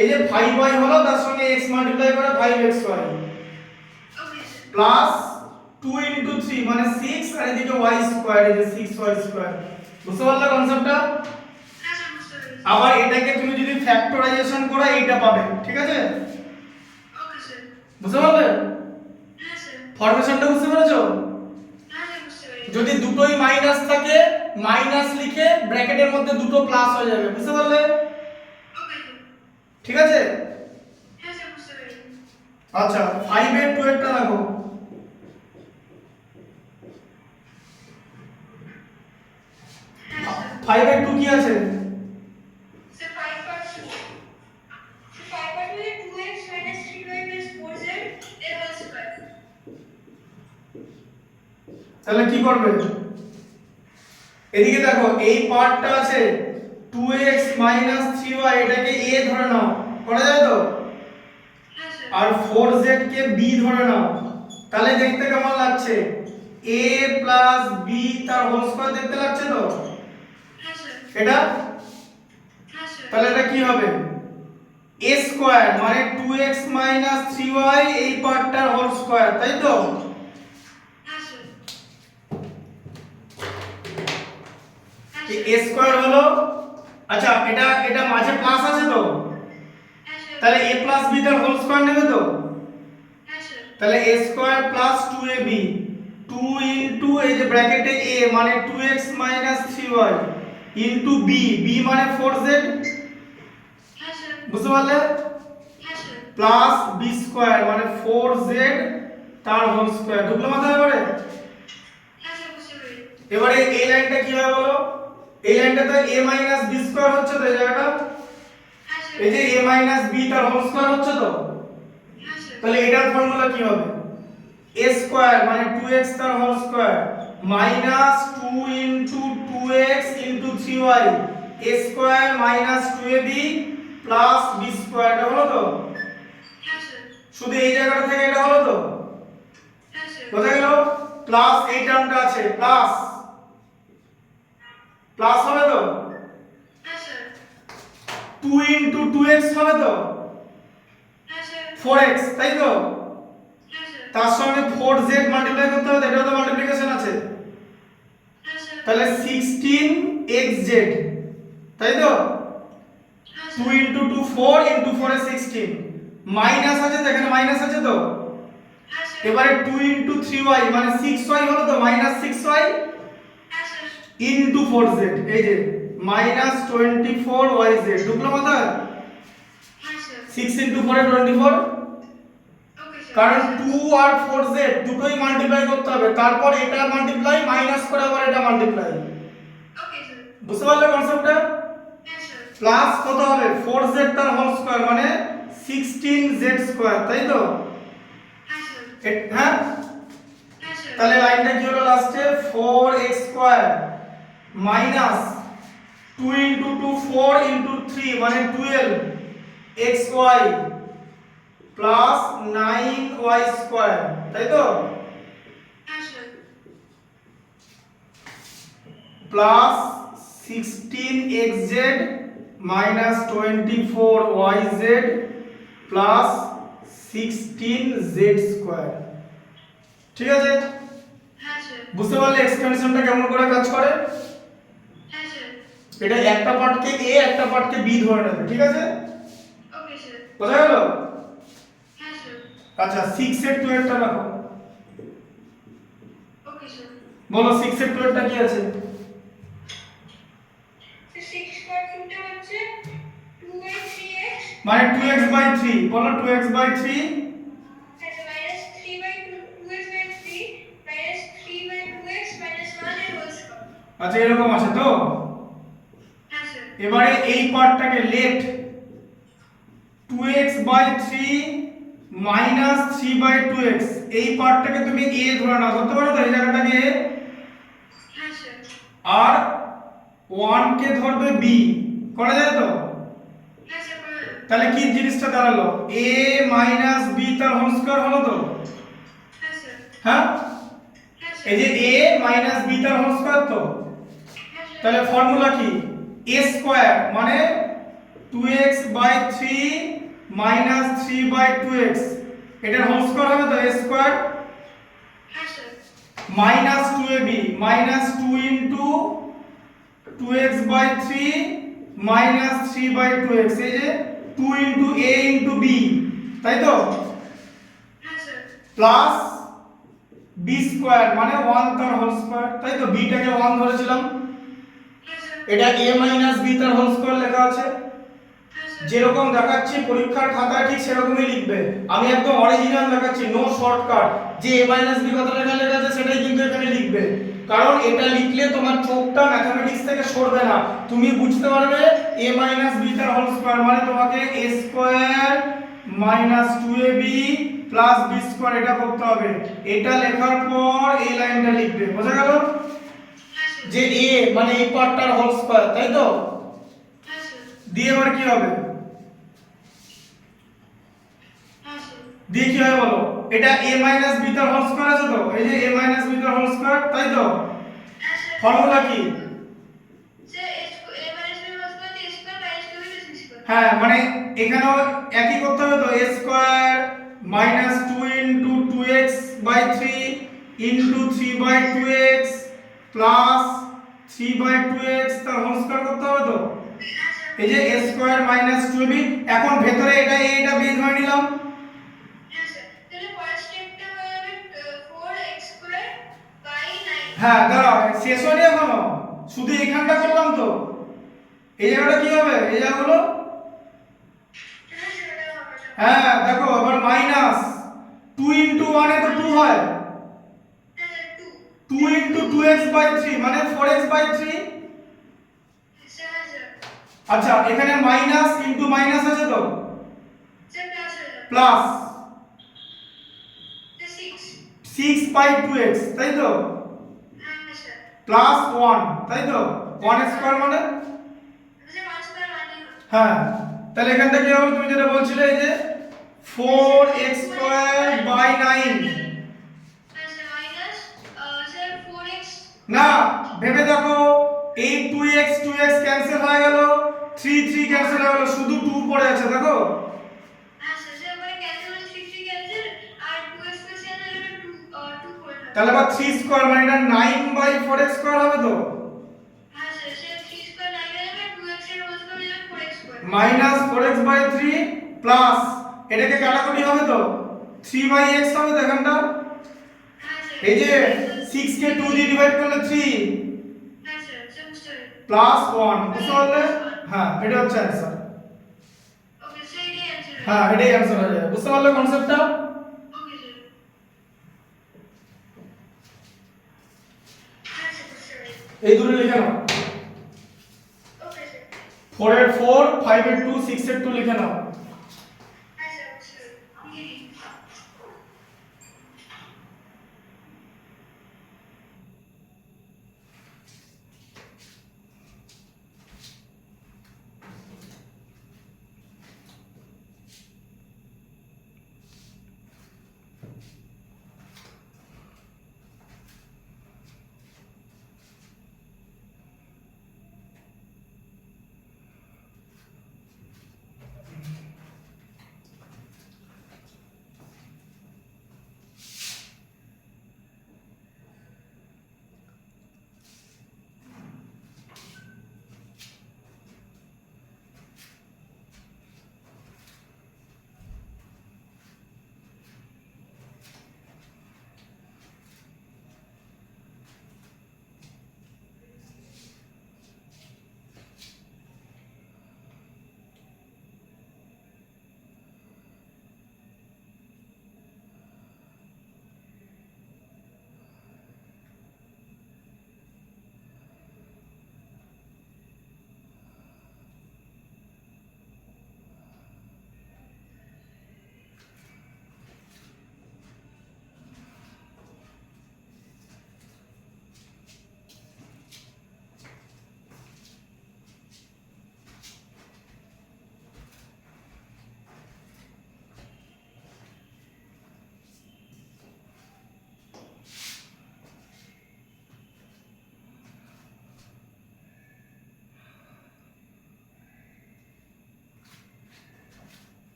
এই যে 5y হলো তার সঙ্গে x মাল্টিপ্লাই করে 5xy ওকে স্যার প্লাস 2 ইনটু 3 মানে 6 আর এদিকে y স্কয়ার, এই যে 6y স্কয়ার, বুঝতে পারলে কনসেপ্টটা। হ্যাঁ স্যার বুঝতে পেরেছি আবার এটাকে তুমি যদি ফ্যাক্টরাইজেশন করো এইটা পাবে, ঠিক আছে, ওকে স্যার বুঝতে পারলে হ্যাঁ স্যার ফরমেশনটা বুঝতে পেরেছো। হ্যাঁ স্যার বুঝতে পেরেছি যদি দুটোই মাইনাস থাকে মাইনাস লিখে ব্র্যাকেটের মধ্যে দুটো প্লাস হয়ে যাবে, বুঝতে পারলে, ওকে স্যার ঠিক আছে। হ্যাঁ স্যার বুঝতে পেরেছি আচ্ছা 5 এর 2 এরটা রাখো, হ্যাঁ স্যার 5 এর 2 কি আছে, sir 5 part 2x minus 3y plus 4z এর হোল স্কয়ার তাহলে কি করবে এদিকে দেখো এই পার্টটা আছে 2x 3y, এটাকে a ধরে নাও, করা যায় তো, হ্যাঁ স্যার আর 4z কে b ধরে নাও, তাহলে দেখতে কেমন লাগছে a প্লাস b তার হোল স্কয়ার দেখতে লাগছে তো হ্যাঁ স্যার এটা। হ্যাঁ স্যার তাহলে এটা কি হবে a স্কয়ার মানে 2x 3y এই পার্টটার হোল স্কয়ার, তাই তো। হ্যাঁ স্যার এই a স্কয়ার হলো, আচ্ছা এটা এটা মাঝে প্লাস আছে তো, হ্যাঁ স্যার তাহলে a প্লাস b তার হোল স্কয়ার নেবে তো, হ্যাঁ স্যার তাহলে a square plus 2ab 2 into এই যে ব্র্যাকেটে a মানে 2x 3y into b, b মানে 4z, হ্যাঁ স্যার বুঝতে পারলে, হ্যাঁ স্যার প্লাস b স্কয়ার মানে 4z তার হোল স্কয়ার, ঢুকলো মাথায় এবারে। হ্যাঁ স্যার বুঝতে পেরেছি এবারে এই লাইনটা কি হবে বলো, এই লাইনটা তো a মাইনাস b স্কয়ার হচ্ছে তো এই জায়গাটা, হ্যাঁ স্যার এই যে a মাইনাস b তার হোল স্কয়ার হচ্ছে তো, হ্যাঁ স্যার তাহলে এটার ফর্মুলা কি হবে a স্কয়ার মানে 2x তার whole square minus 2 into 2x into 3y a square minus 2ab plus b square, এটা হলো তো, হ্যাঁ স্যার শুধু এই জায়গাটা থেকে এটা হলো তো, হ্যাঁ স্যার কোথায় গেল প্লাস এই টার্মটা আছে প্লাস প্লাস হবে তো, হ্যাঁ স্যার 2 ইনটু 2x হবে তো হ্যাঁ স্যার 4x, তাই তো, হ্যাঁ স্যার তার সঙ্গে 4z মাল্টিপ্লাই করতে হবে, এটাও তো মাল্টিপ্লিকেশন আছে, হ্যাঁ স্যার তাহলে 16xz, তাই তো, হ্যাঁ 2 স্যার ইনটু 2 4 ইনটু 4 এ 16, মাইনাস আছে তো এখানে মাইনাস আছে তো, হ্যাঁ স্যার এবারে 2 ইনটু 3y মানে 6y হলো তো মাইনাস 6y হ্যাঁ স্যার ইনটু 4z, এই যে মাইনাস 24yz, ঢুকলো মাথায়, হ্যাঁ স্যার 6 ইনটু 4 এ 24, ওকে স্যার কারণ 2 আর 4z দুটোই মাল্টিপ্লাই করতে হবে, তারপর এটা মাল্টিপ্লাই মাইনাস করে আবার এটা মাল্টিপ্লাই, ওকে স্যার বুঝতে পারলে কনসেপ্টটা। হ্যাঁ স্যার প্লাস কত হবে 4z তার হোল স্কয়ার মানে 16z স্কয়ার, তাই তো, হ্যাঁ স্যার হ্যাঁ, হ্যাঁ স্যার তাহলে লাইনটা কি হলো লাস্টে 4x square minus 2 into 2 4 into 3 মানে 12xy প্লাস 9y স্কয়ার, তাই তো, হ্যাঁ sir plus 16xz minus 24yz plus 16z square. ঠিক আছে, হ্যাঁ স্যার। বুঝতে পারলে এক্সটেনশনটা কেমন করে কাজ করে? হ্যাঁ স্যার। এটা একটা পার্টকে a একটা পার্টকে b ধরে নেবে, ঠিক আছে? Okay sir. বোঝা গেল? হ্যাঁ স্যার। আচ্ছা 6 এর 12 টা রাখো। Okay sir. বলো 6 এর 12 টা কি আছে? 6 স্কয়ার রুট হচ্ছে 2/3x মানে 2x বাই 3, বলো 2x বাই 3 আচ্ছা minus 3/2x/3 minus 3/2x minus 1 এর হোল স্কয়ার। আচ্ছা এরকম আছে তো? হ্যাঁ স্যার। এবারে এই পার্টটাকে let 2x by 3 minus 3 by 2x, এই পার্টটাকে তুমি a ধরে নাও, ধরতে পারো তো এই জায়গাটাকে a, হ্যাঁ স্যার। আর 1 কে ধরবে b, করা যায় তো? হ্যাঁ স্যার করে দাও। তাহলে কি জিনিসটা দাঁড়ালো? a মাইনাস b তার হোল স্কয়ার হলো তো? হ্যাঁ স্যার। হ্যাঁ, হ্যাঁ এই স্যার। যে a মাইনাস b তার হোল স্কয়ার তো? হ্যাঁ স্যার। তাহলে ফর্মুলা কি? a স্কয়ার মানে 2x by 3 minus 3 by 2x, এটার হোল স্কয়ার হবে তো a স্কয়ার, হ্যাঁ sir. Minus 2ab minus 2 into 2x by 3 minus 3 by 2x, এই যে 2 ইনটু a ইনটু b, তাই তো? হ্যাঁ স্যার। প্লাস b স্কয়ার মানে 1 তার হোল স্কয়ার, তাই তো? b টাকে 1 ধরেছিলাম, হ্যাঁ স্যার। এটা a মাইনাস b তার হোল স্কয়ার লেখা আছে। হ্যাঁ স্যার। যেরকম দেখাচ্ছি পরীক্ষার খাতায় ঠিক সেরকমই লিখবে, আমি একদম অরিজিনাল দেখাচ্ছি, নো শর্টকাট। যে a মাইনাস b কথাটা এখানে লেখা আছে সেটাই কিন্তু এখানে লিখবে, কারণ এটা লিখলে তোমার চোখটা ম্যাথমেটিক্স থেকে সরবে না, তুমি বুঝতে পারবে a মাইনাস b তার হোল স্কয়ার মানে তোমাকে a square minus 2ab plus b square এটা করতে হবে। এটা লেখার পর এই লাইনটা লিখবে, বোঝা গেল? হ্যাঁ স্যার। যে a মানে এই পার্টটার হোল স্কয়ার, তাই তো? হ্যাঁ স্যার। দিয়ে এবার কি হবে? হ্যাঁ স্যার। দিয়ে কি হয় বলো? এটা a মাইনাস b তার হোল স্কয়ার আছে তো, এই যে a মাইনাস b তার হোল স্কয়ার, তাই তো? হ্যাঁ স্যার। ফর্মুলা কি? Sir a minus b whole square a square minus 2b c square. হ্যাঁ মানে এখানেও একই করতে হবে তো, a square minus 2 into 2x by 3 into 3 by 2x plus 3 by 2x তার হোল স্কয়ার করতে হবে তো? হ্যাঁ স্যার। এই যে a স্কয়ার মাইনাস 2b, এখন ভেতরে এটা a এটা b ধরে নিলাম। হ্যাঁ স্যার। তাহলে পরের স্টেপটা হয়ে যাবে 4x স্কয়ার বাই 9। হ্যাঁ দাঁড়াও, শেষ হয়নি এখনো, শুধু এখানটা করলাম তো। এই জায়গাটা কি হবে? এই জায়গাগুলো, হ্যাঁ স্যার এটা হবে স্যার। হ্যাঁ দেখো এবার মাইনাস 2 ইনটু 1 এ তো 2 হয়, হ্যাঁ স্যার 2। 2 ইনটু 2x বাই 3 মানে 4x বাই 3। স্যার হ্যাঁ স্যার। আচ্ছা এখানে মাইনাস ইনটু মাইনাস আছে তো, স্যার প্লাস হয়ে যাবে। Plus sir 6। 6 বাই 2x, তাই তো? হ্যাঁ স্যার। প্লাস 1, তাই তো? 1 স্কয়ার মানে, স্যার 1 স্কয়ার 1 ই হবে। হ্যাঁ তাহলে এখানটা কি হবে? তুমি যেটা বলছিলে এই যে 4x স্কয়ার বাই 9। হ্যাঁ স্যার মাইনাস স্যার 4x। না, ভেবে দেখো, এই 2x 2x ক্যান্সেল হয়ে গেল, 3 3 ক্যান্সেল হয়ে গেল, শুধু 2 পড়ে আছে দেখো। হ্যাঁ স্যার। স্যার মানে ক্যান্সেল হচ্ছে 3 3 ক্যান্সেল আর 2x প্লাস ক্যান্সেল হলে 2 করে থাকবে। তাহলে আবার 3 স্কয়ার মানে এটা 9 বাই 4x স্কয়ার হবে তো? হ্যাঁ স্যার। স্যার 3 স্কয়ার 9 হয়ে যাবে 2x এর হোল স্কয়ার হয়ে যাবে 4x square. Minus 4x by 3 plus এটাকে কাটাকুটি হবে তো, 3 বাই x হবে তো এখানটা। হ্যাঁ স্যার। এই যে 6 কে 2 দিয়ে ডিভাইড করলে 3 হ্যাঁ স্যার। স্যার বুঝতে পেরেছি। প্লাস 1, বুঝতে পারলে? হ্যাঁ এটা হচ্ছে অ্যান্সার। ওকে স্যার এটাই অ্যানসার। হ্যাঁ এটাই অ্যান্সার হয়ে যাবে, বুঝতে পারলে কনসেপ্টটা? Okay sir. হ্যাঁ স্যার বুঝতে পেরেছি। এই দুটো লিখে নাও, ওকে স্যার। 4 এর 4 5 এর 2 6 এর 2 লিখে নাও। হ্যাঁ স্যার বুঝতে পেরেছি। লিখে নিন।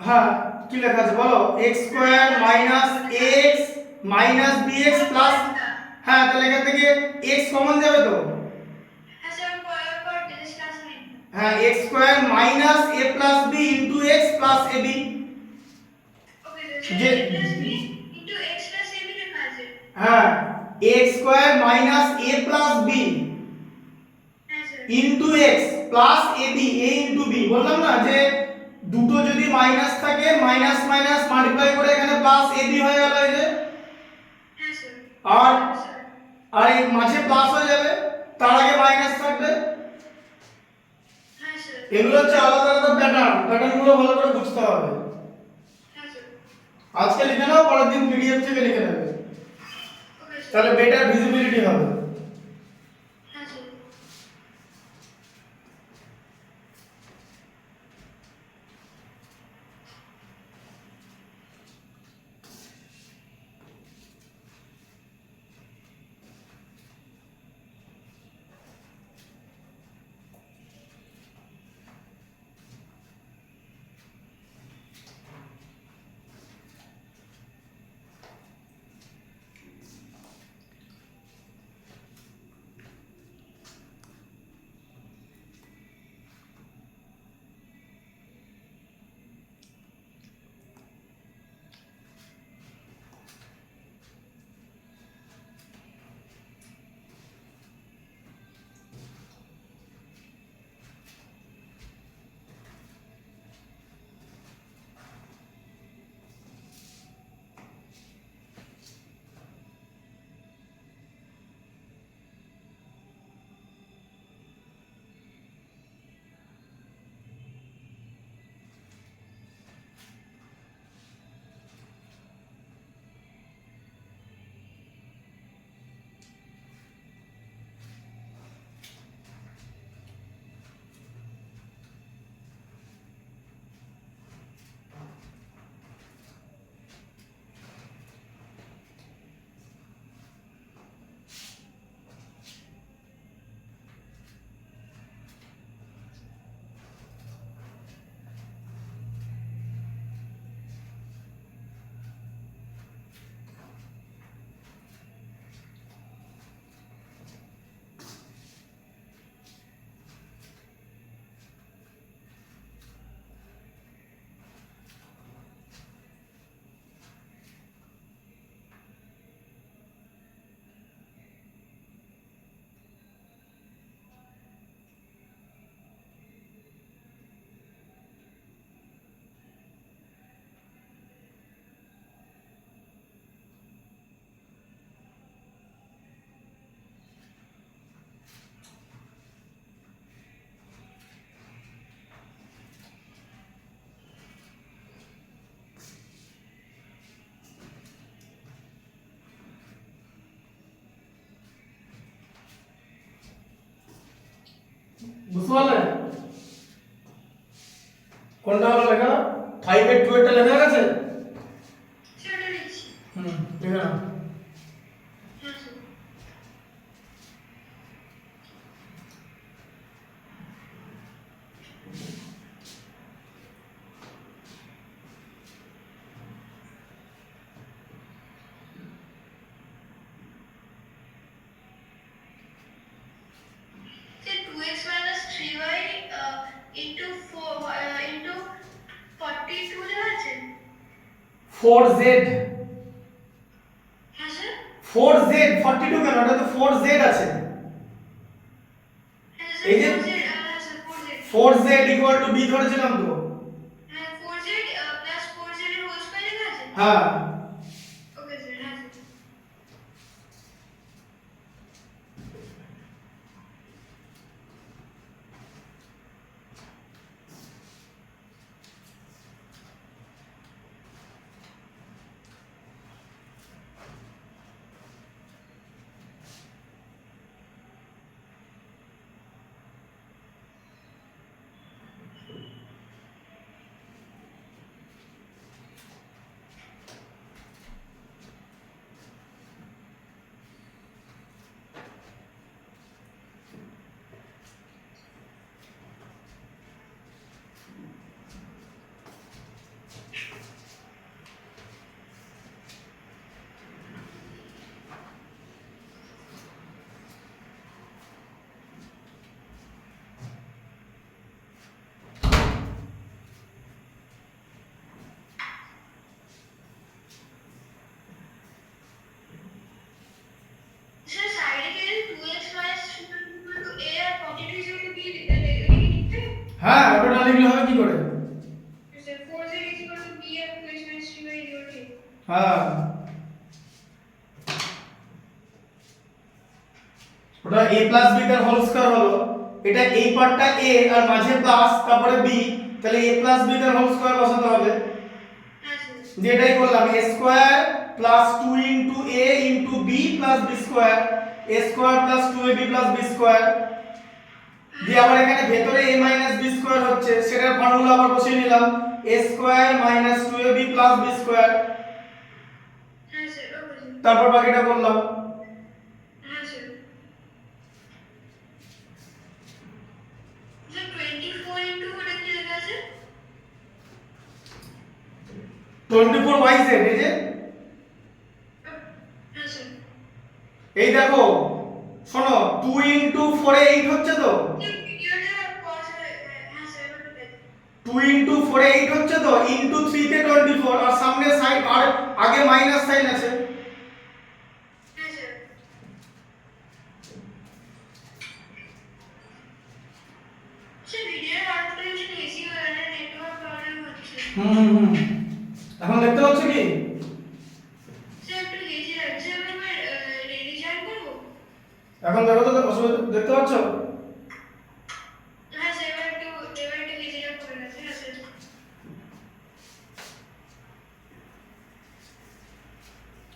হ্যাঁ কি লেখা আছে বলো x square minus x minus bx plus, হ্যাঁ তাহলে এখান থেকে x কমন যাবে তো, হ্যাঁ স্যার পর দিস ক্লাস নেই। হ্যাঁ x square minus a plus b into x plus ab, okay sir যে a plus b into x plus ab লেখা আছে। হ্যাঁ x square minus a plus b হ্যাঁ sir into x plus ab, a into b, বললাম না যে দুটো যদি মাইনাস থাকে মাইনাস মাইনাস মাল্টিপ্লাই করে এখানে প্লাস ab হয়ে গেল এই যে, হ্যাঁ স্যার আর স্যার আর এই মাঝে প্লাস হয়ে যাবে, তার আগে মাইনাস থাকবে। হ্যাঁ স্যার এগুলো হচ্ছে আলাদা আলাদা প্যাটার্নগুলো ভালো করে বুঝতে হবে। হ্যাঁ স্যার আজকে লিখে নাও, পরের দিন পিডিএফ থেকে লিখে নেবে, ওকে স্যার তাহলে বেটার ভিজিবিলিটি হবে। হ্যাঁ স্যার বুঝতে পারলে কোনটা হলো লেখা, 5 এর 2 এরটা লেখা গেছে, সেটা লিখছি। লিখে নাও। হ্যাঁ sir sir 2x minus 3y into 4 into 42 লেখা আছে। 4z, হ্যাঁ স্যার 4z 42 কেন, এটা তো 4z আছে, হ্যাঁ এই যে স্যার 4z হ্যাঁ sir 4z 4z equal to b ধরেছিলাম তো, হ্যাঁ 4z প্লাস 4z এর হোল স্কয়ার লেখা আছে। হ্যাঁ ওকে স্যার হ্যাঁ স্যার ওটা a প্লাস b তার হোল স্কয়ার হলো, এটা এই পার্টটা a আর মাঝে প্লাস তারপরে b, তাহলে a প্লাস b তার হোল স্কয়ার বসাতে হবে। হ্যাঁ স্যার। যে এটাই করলাম, a square plus 2 into a into b plus b square, a square plus 2ab plus b square. দিয়ে আবার এখানে ভেতরে a মাইনাস b স্কয়ার হচ্ছে, সেটার ফর্মুলা আবার বসিয়ে নিলাম, a square minus 2ab plus b square. হ্যাঁ স্যার, ওকে স্যার। তারপর বাকিটা করলাম। হ্যাঁ স্যার। স্যার 24 ইনটু ওটা কি লেখা আছে? 24y z, এই যে হ্যাঁ স্যার। এই দেখো, শোনো 2 ইনটু 4 এ 8 হচ্ছে তো, ভিডিওটা পজ হ্যাঁ স্যার, এবার ঠিক আছে। 2 ইনটু 4 এ 8 হচ্ছে তো, ইনটু 3 তে 24, আর সামনে সাইড আর আগে মাইনাস সাইন আছে। হ্যাঁ স্যার। স্যার ভিডিওর কনফারেন্সে এসি হয়ে না, নেটওয়ার্ক প্রবলেম হচ্ছে। এখন দেখতে পাচ্ছ কি? স্যার একটু হেজি লাগছে, আমি রিজাইন করবো? এখন দেখো তো, অসুবিধা দেখতে পাচ্ছ? হ্যাঁ স্যার, এবার একটু হেজিটা করে গেছে। হ্যাঁ স্যার।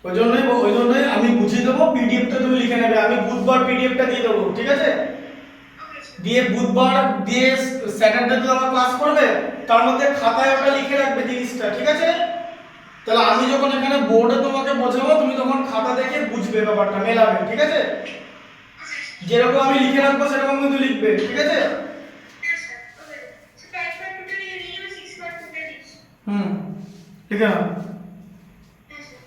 ওই জন্যই আমি বুঝিয়ে দেবো, পিডিএফটা তুমি লিখে নেবে, আমি বুধবার পিডিএফটা দিয়ে দেবো, ঠিক আছে? Okay sir. দিয়ে বুধবার দিয়ে স্যাটারডে তো আমার ক্লাস করবে, তার মধ্যে খাতায় ওটা লিখে রাখবে জিনিসটা, ঠিক আছে? তাহলে আমি যখন এখানে বোর্ডে তোমাকে বোঝাবো, তুমি তখন খাতা দেখে বুঝবে, ব্যাপারটা মেলাবে, ঠিক আছে? যেরকম আমি লিখে রাখবো সেরকম কিন্তু লিখবে, ঠিক আছে? হ্যাঁ স্যার, ওকে। স্যার 5 পার্ট টোটাল নিয়ে যাবে, 6 পার্ট টোটাল ইচ। হুম, ঠিক আছে। হ্যাঁ স্যার।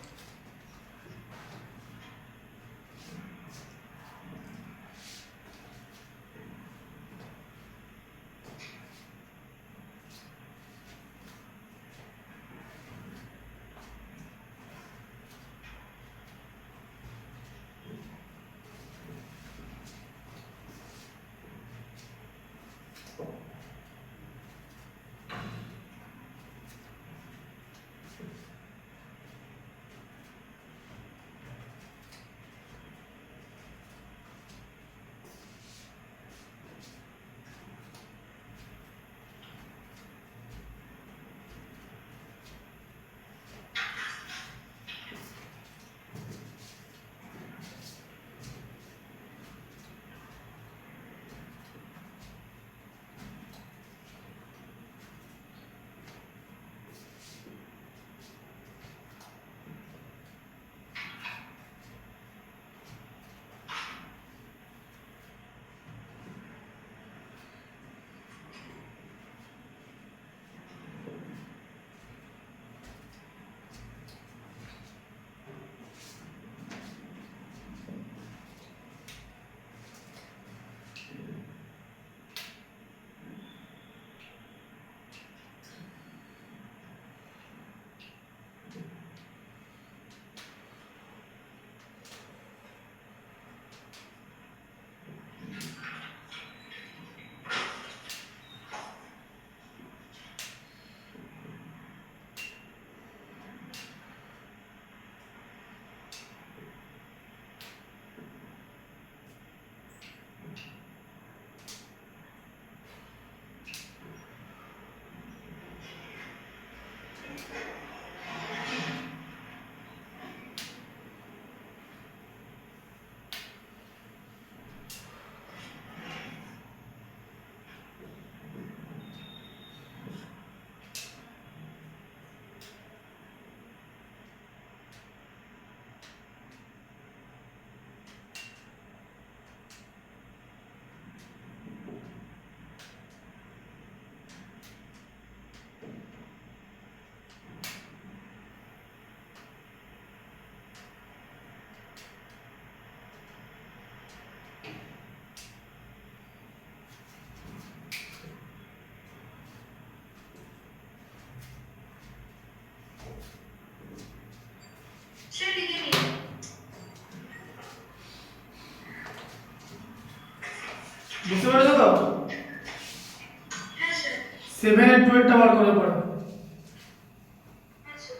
স্যার লিখে নিন। বুঝতে পেরেছো তো? হ্যাঁ স্যার। 7 এর 2 এরটা বার করে পড়ো। হ্যাঁ স্যার।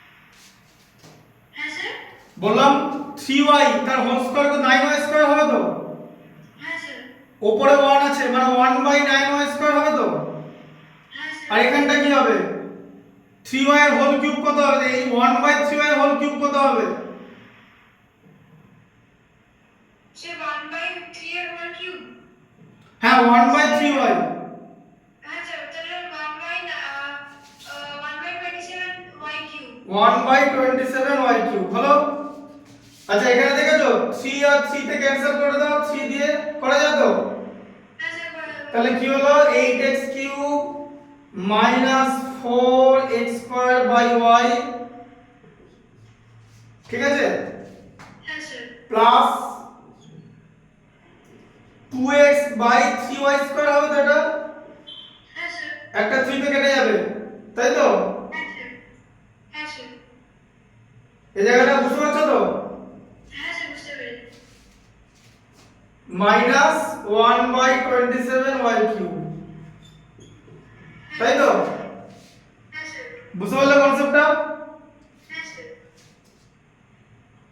বললাম 3y তার হোল স্কয়ার তো 9y স্কয়ার হবে তো, হ্যাঁ স্যার। উপরে 1 আছে মানে 1/9y স্কয়ার হবে তো। হ্যাঁ আর স্যার। এখানটা কি হবে, 3y এর হোল কিউব কত হবে, এই 1/3y এর হোল কিউব কত হবে, সে 1/3 এর হোল কিউব। হ্যাঁ 1/3y, হ্যাঁ স্যার, তাহলে 1/27 y কিউব। 1/27y কিউব হলো। আচ্ছা এখানে দেখেছো 3 আর 3 তে ক্যান্সেল করে দাও, 3 দিয়ে করা যায় তো, হ্যাঁ স্যার, করা যাবে। তাহলে কি হলো 8x cube minus 4x square by y, ঠিক আছে, হ্যাঁ sir. Plus 2x by 3y square হবে তো, এটা হ্যাঁ স্যার। একটা 3 তে কেটে যাবে, তাই তো। হ্যাঁ স্যার। হ্যাঁ স্যার। এই জায়গাটা বুঝতে পারছো তো, হ্যাঁ স্যার, বুঝতে পেরেছি। মাইনাস 1/27y কিউব, তাই তো, হ্যাঁ স্যার। বুঝতে পারলে কনসেপ্টটা, হ্যাঁ স্যার।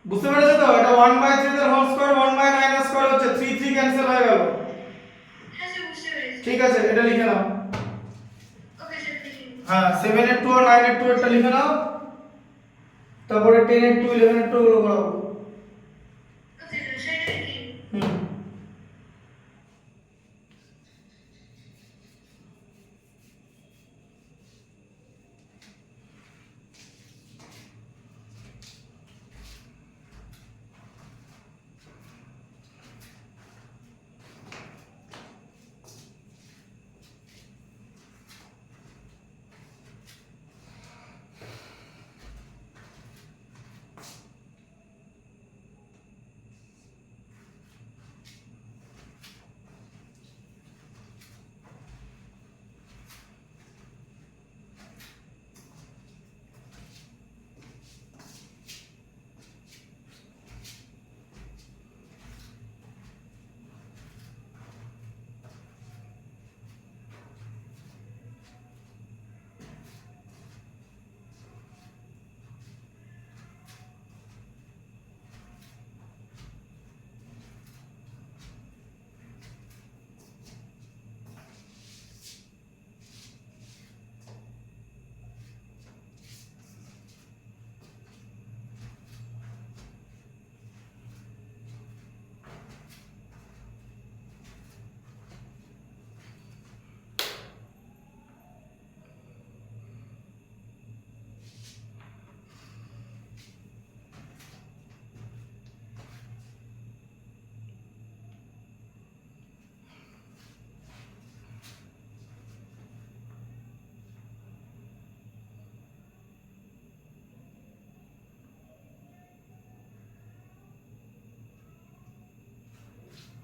বুঝতে পেরেছো তো, এটা 1/3 এর হোল স্কয়ার 1/9 এর স্কয়ার হচ্ছে, 3 3 ক্যান্সেল হয়ে গেল। হ্যাঁ স্যার, বুঝতে পেরেছি। ঠিক আছে এটা লিখে নাও, ওকে স্যার, লিখে নিন। হ্যাঁ 7 এর 2 আর 9 এর 2 এটা লিখে নাও, তারপরে 10 এর 2 11 এর 2 গুলো করাবো। ওকে স্যার, সেটা লিখে নিন। হুম,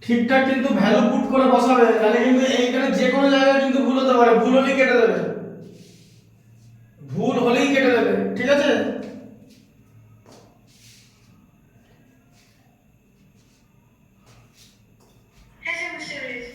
ঠিকঠাক কিন্তু ভ্যালু পুট করে বসাবে, তাহলে কিন্তু এইখানে যে কোনো জায়গায় কিন্তু ভুল হতে পারে, ভুল হলেই কেটে দেবে, ভুল হলেই কেটে দেবে, ঠিক আছে। হ্যাঁ স্যার, বুঝতে পেরেছি।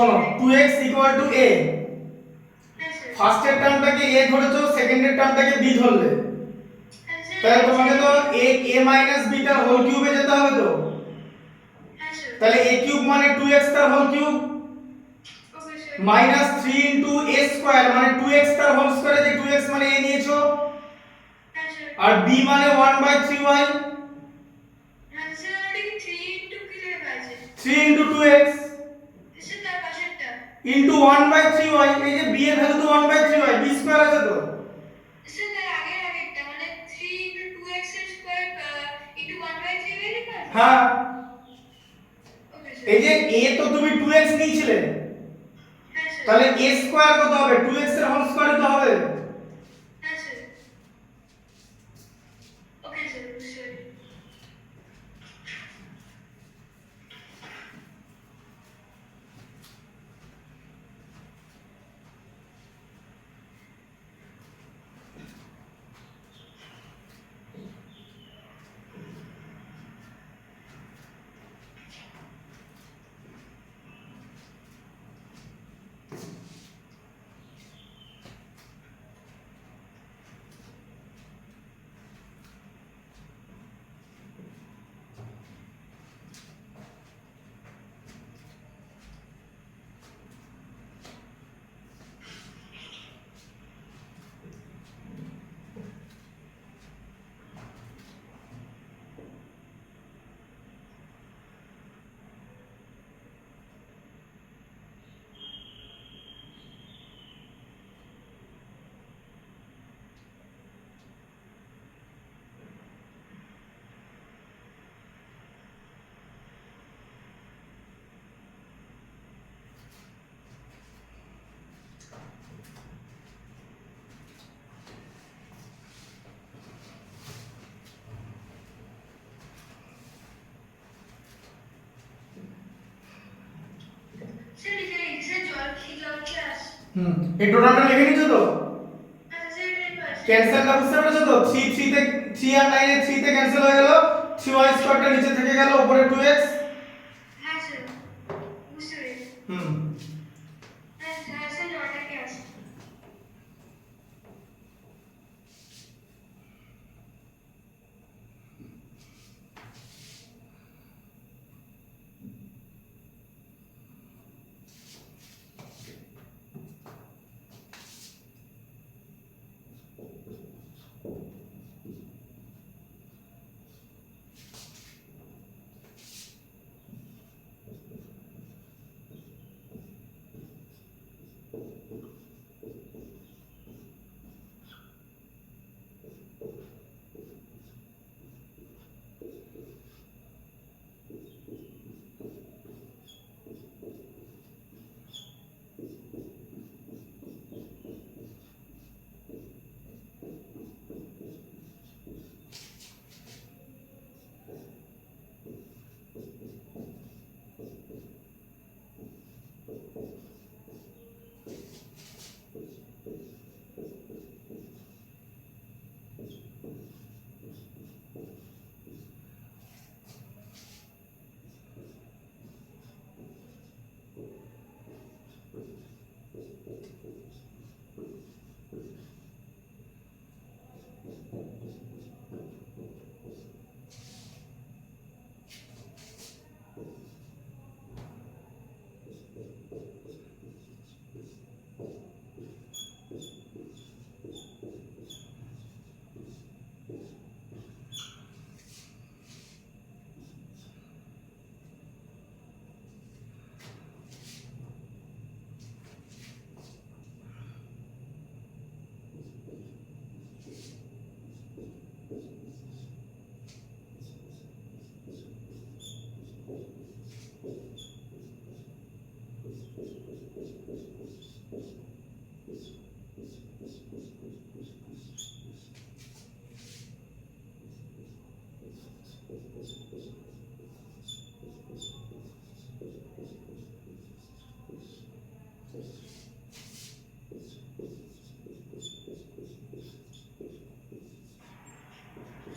শোনো 2x ইকুয়াল টু a, হ্যাঁ স্যার ফার্স্টের টার্মটাকে a ধরেছো, সেকেন্ডের টার্মটাকে b ধরলে, হ্যাঁ স্যার তাহলে তোমাকে তো a মাইনাস b তার হোল কিউবে যেতে হবে তো, হ্যাঁ স্যার তাহলে a কিউব মানে 2x তার whole cube okay sir minus 3 into a square মানে 2x তার হোল স্কয়ারে যে 2x মানে a নিয়েছো, হ্যাঁ স্যার আর b মানে 1/3y, হ্যাঁ স্যার ওটা কি 3 ইনটু কি লেখা আছে 3 ইনটু 2x স্যার তার পাশেরটা ইনটু 1/3y, এই যে b এর ভ্যালু তো 1/3y, b স্কয়ার আছে তো। স্যার তার আগেরটা মানে 3 ইনটু 2x এর স্কয়ার ইনটু 1/3 এর লেখা আছে হ্যাঁ, ওকে এই স্যার যে a তো তুমি 2x নিয়েছিলে, হ্যাঁ স্যার তাহলে a স্কয়ার কত হবে, 2x এর হোল স্কয়ার তো হবে। হ্যাঁ স্যার ওকে স্যার বুঝতে পেরেছি স্যার লিখে রেখেছি স্যার জল খেয়ে আস এই টোটালটা লিখে নিছো তো, আচ্ছা স্যার এটাই পাস ক্যান্সেলটা বুঝতে পেরেছো তো, 3 3 তে 3 আর 9 এ 3 তে ক্যান্সেল হয়ে গেল, 3y স্কয়ারটা নিচে থেকে গেল, উপরে 2x। হ্যাঁ স্যার বুঝতে পেরেছি হুম হ্যাঁ হ্যাঁ স্যার জলটা খেয়ে আস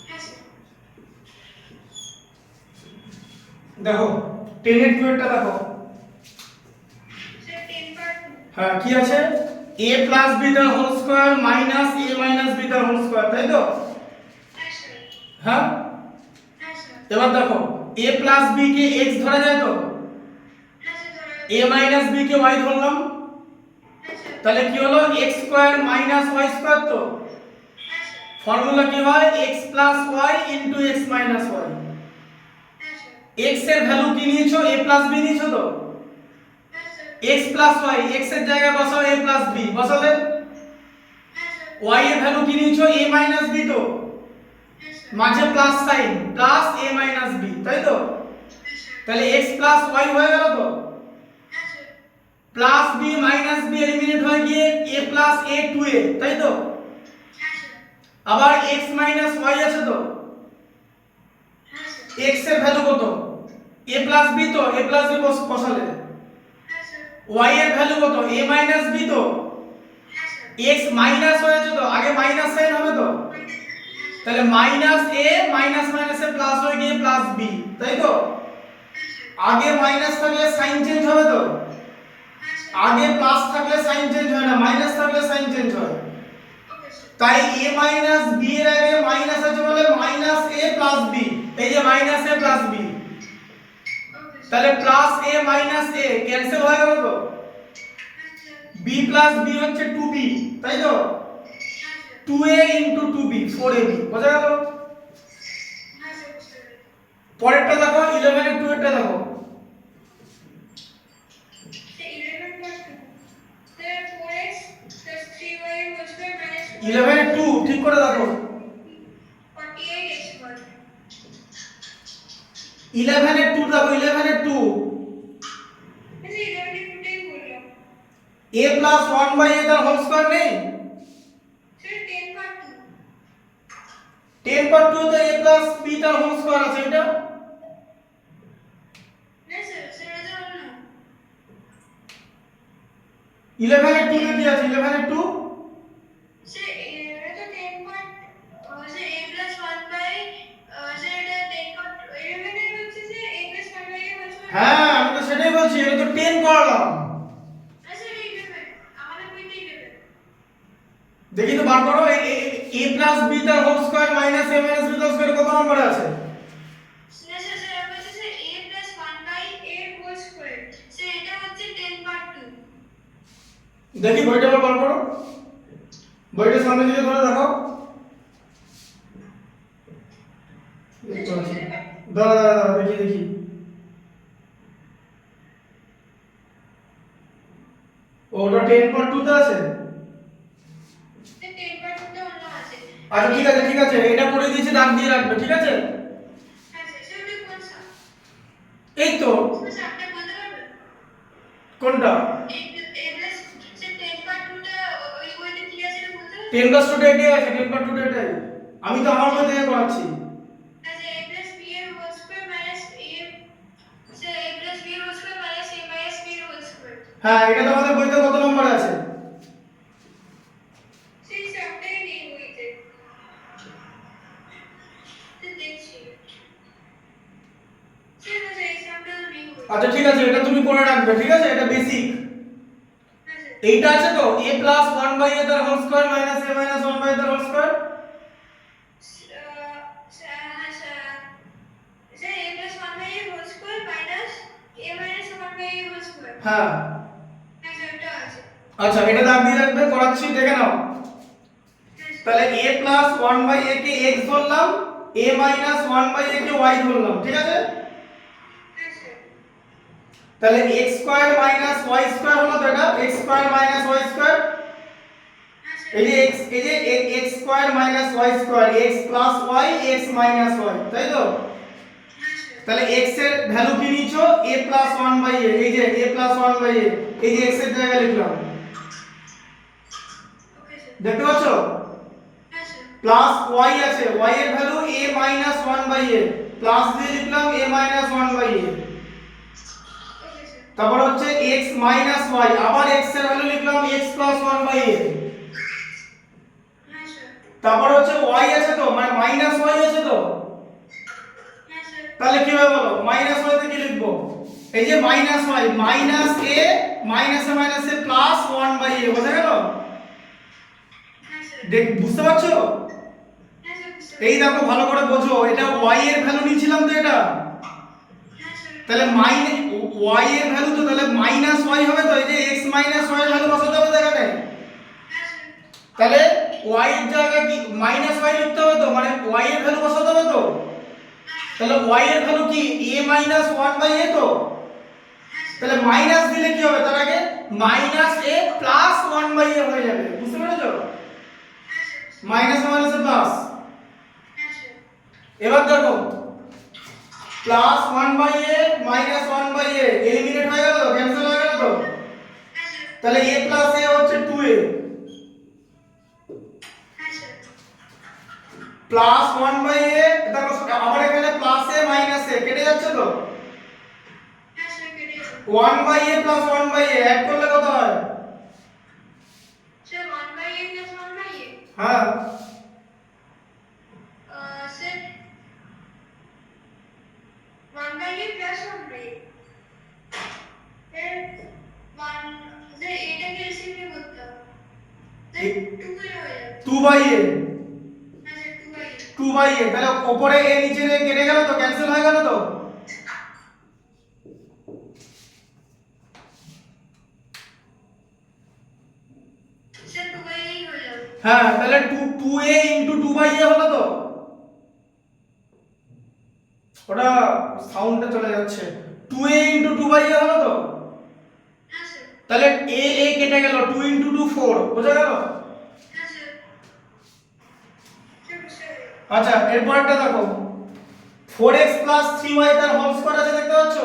হ্যাঁ স্যার দেখো 10 এর কিউবটা দেখো, হ্যাঁ কি আছে a প্লাস b তার whole square minus a minus b তার হোল স্কয়ার, তাই তো? হ্যাঁ স্যার। হ্যাঁ হ্যাঁ স্যার। এবার দেখো a plus b K x ধরা যায় তো, হ্যাঁ স্যার ধরা a minus b K y ধরলাম, হ্যাঁ স্যার। তাহলে কি হলো x square minus y square. তো হ্যাঁ স্যার। ফর্মুলা কি হয় x plus y into x minus y। হ্যাঁ স্যার। x এর ভ্যালু কি নিয়েছো a প্লাস b নিয়েছো তো, হ্যাঁ sir. x plus y x এর জায়গায় বসাও a প্লাস b বসালে, হ্যাঁ স্যার। y এর ভ্যালু কি নিয়েছো a মাইনাস b তো, হ্যাঁ স্যার। মাঝে plus sign plus a minus b, তাই তো? হ্যাঁ স্যার। তাহলে x প্লাস y হয়ে গেল তো, হ্যাঁ sir. Plus b minus b eliminate হয়ে গিয়ে a প্লাস a 2a, তাই তো? হ্যাঁ স্যার। আবার x মাইনাস y আছে তো, হ্যাঁ স্যার। x এর ভ্যালু কত a প্লাস b তো, a প্লাস b বসালে, হ্যাঁ স্যার। y এর ভ্যালু কত a মাইনাস b তো, হ্যাঁ স্যার। x মাইনাস হয়েছে তো, আগে মাইনাস সাইন হবে তো, তাহলে মাইনাস a মাইনাস মাইনাসে প্লাস হয়ে গিয়ে প্লাস b, তাই তো? আগে মাইনাস থাকলে সাইন চেঞ্জ হবে তো, আগে প্লাস থাকলে সাইন চেঞ্জ হয় না, মাইনাস থাকলে সাইন চেঞ্জ হয়। তাই a মাইনাস b এর আগে মাইনাস আছে বলে মাইনাস a প্লাস b, এই যে মাইনাস a প্লাস b, তাহলে plus a minus a cancel হয়ে গেল তো, b প্লাস b হচ্ছে 2b, তাই তো? 2a ইনটু 2b 4ab, বোঝা গেল? পরেরটা দেখো 11 এর 2 এরটা দেখো। 11 এর 2 ঠিক করে দেখো, 11 এর 2 দেখো, 11 এর 2 a প্লাস 1 বাই a তার হোল স্কয়ার নেই, 10 পাওয়ার 2 তো a প্লাস b তার হোল স্কয়ার আছে, এটা 11 এর 2 এ কি আছে, 11 এর 2 হ্যাঁ আমি তো সেটাই বলছি, এটা তো 10 করলাম। দেখি তো বার করো a প্লাস b তার whole square minus a minus b তার স্কয়ার কত নম্বরে আছে? দেখি বইটা আবার বার করো, বইটা সামনে দিকে ধরে রাখো, দাঁড়া দাঁড়া দাঁড়া দেখি দেখি, ওটা 10 পাওয়ার 2 তে আছে। আচ্ছা ঠিক আছে ঠিক আছে, এটা করে দিয়েছি, দাগ দিয়ে রাখবে, ঠিক আছে? এই তো কোনটা 10 প্লাস 2 টা এটাই আছে, 10 পাওয়ার 2 টা এটাই, আমি তো আমার বই থেকে করাচ্ছি। হ্যাঁ এটা তো আমাদের বইতে কত নম্বরে আছে? আচ্ছা ঠিক আছে, এটা তুমি করে রাখবে, ঠিক আছে? এটা বেসিক, এইটা আছে তো a প্লাস 1 বাই a তার whole square minus a minus 1 by তার হোল স্কয়ার। হ্যাঁ আচ্ছা এটা দাগ দিয়ে রাখবে, করাচ্ছি, দেখে নাও। তাহলে a প্লাস 1 বাই a কে x ধরলাম, a মাইনাস 1 বাই a কে y ধরলাম, ঠিক আছে? তাহলে x square minus y square হলো তো, এটা x square minus y square, এই যে x, এই যে x square minus y square, x plus y x minus y, তাই তো? তাহলে x এর ভ্যালু কি নিয়েছো a প্লাস 1 বাই a, এই যে a প্লাস 1 বাই a, এই যে x এর জায়গায় লিখলাম, দেখতে পাচ্ছো? প্লাস y আছে, y এর value a minus 1 by a, plus দিয়ে লিখলাম a মাইনাস 1 বাই a, তারপর হচ্ছে x মাইনাস y, আবার x এর ভ্যালু লিখলাম x প্লাস 1 বাই a, তারপর হচ্ছে y আছে তো, মানে মাইনাস y আছে তো, তাহলে কি হবে বলো, মাইনাস y তে কি লিখবো, এই যে মাইনাস ওয়াই মাইনাস এ মাইনাসে প্লাস 1/a বোঝা গেল? হ্যাঁ স্যার। দেখ বুঝতে পারছো? হ্যাঁ স্যার, বুঝতে এই দেখো ভালো করে বোঝো, এটা y এর ভ্যালু নিয়েছিলাম তো এটা, হ্যাঁ স্যার। তাহলে y এর ভ্যালু তো তাহলে মাইনাস y হবে তো, এই যে x মাইনাস y এর ভ্যালু বসাতে হবে তো এখানে, হ্যাঁ স্যার। তাহলে y এর জায়গায় কি মাইনাস y লিখতে হবে তো, মানে y এর ভ্যালু বসাতে হবে তো, তাহলে y এর ভ্যালু কি a মাইনাস 1/a তো, তাহলে মাইনাস দিলে কি হবে, তার আগে মাইনাস a প্লাস 1/a হয়ে যাবে, বুঝতে পেরেছো? মাইনাস মাইনাসে প্লাস, হ্যাঁ স্যার। এবার দেখো plus 1/a minus 1/a eliminate হয়ে গেল, ক্যান্সেল হয়ে গেল তো, হ্যাঁ স্যার। তাহলে a প্লাস a হচ্ছে 2a হ্যাঁ স্যার। প্লাস 1/a, দেখো আবার এখানে প্লাস a মাইনাস a কেটে যাচ্ছে তো, হ্যাঁ স্যার, কেটে যাবে। 1/a প্লাস 1/a অ্যাড করলে কত হয়? স্যার 1/a plus 1/a, হ্যাঁ sir 1/a plus 1/a, sir 1, sir এটাকে এসিপি করতে হবে, স্যার 2 হয়ে যাবে। 2/a হ্যাঁ স্যার, 2/a। 2/a, তাহলে উপরে a নিচে a কেটে গেল তো, ক্যান্সেল হয়ে গেল তো, স্যার 2/a হয়ে যাবে। হ্যাঁ তাহলে 2a ইনটু 2/a হলো তো, ওটা সাউন্ডটা চলে যাচ্ছে, 2a ইনটু 2/a হলো তো, হ্যাঁ স্যার। তাহলে a কেটে গেল, 2 ইনটু 2 4, বোঝা গেল? হ্যাঁ স্যার। স্যার বুঝতে পেরেছি। আচ্ছা এরপরটা দেখো 4x 3y তার হোল স্কয়ার আছে, দেখতে পাচ্ছ?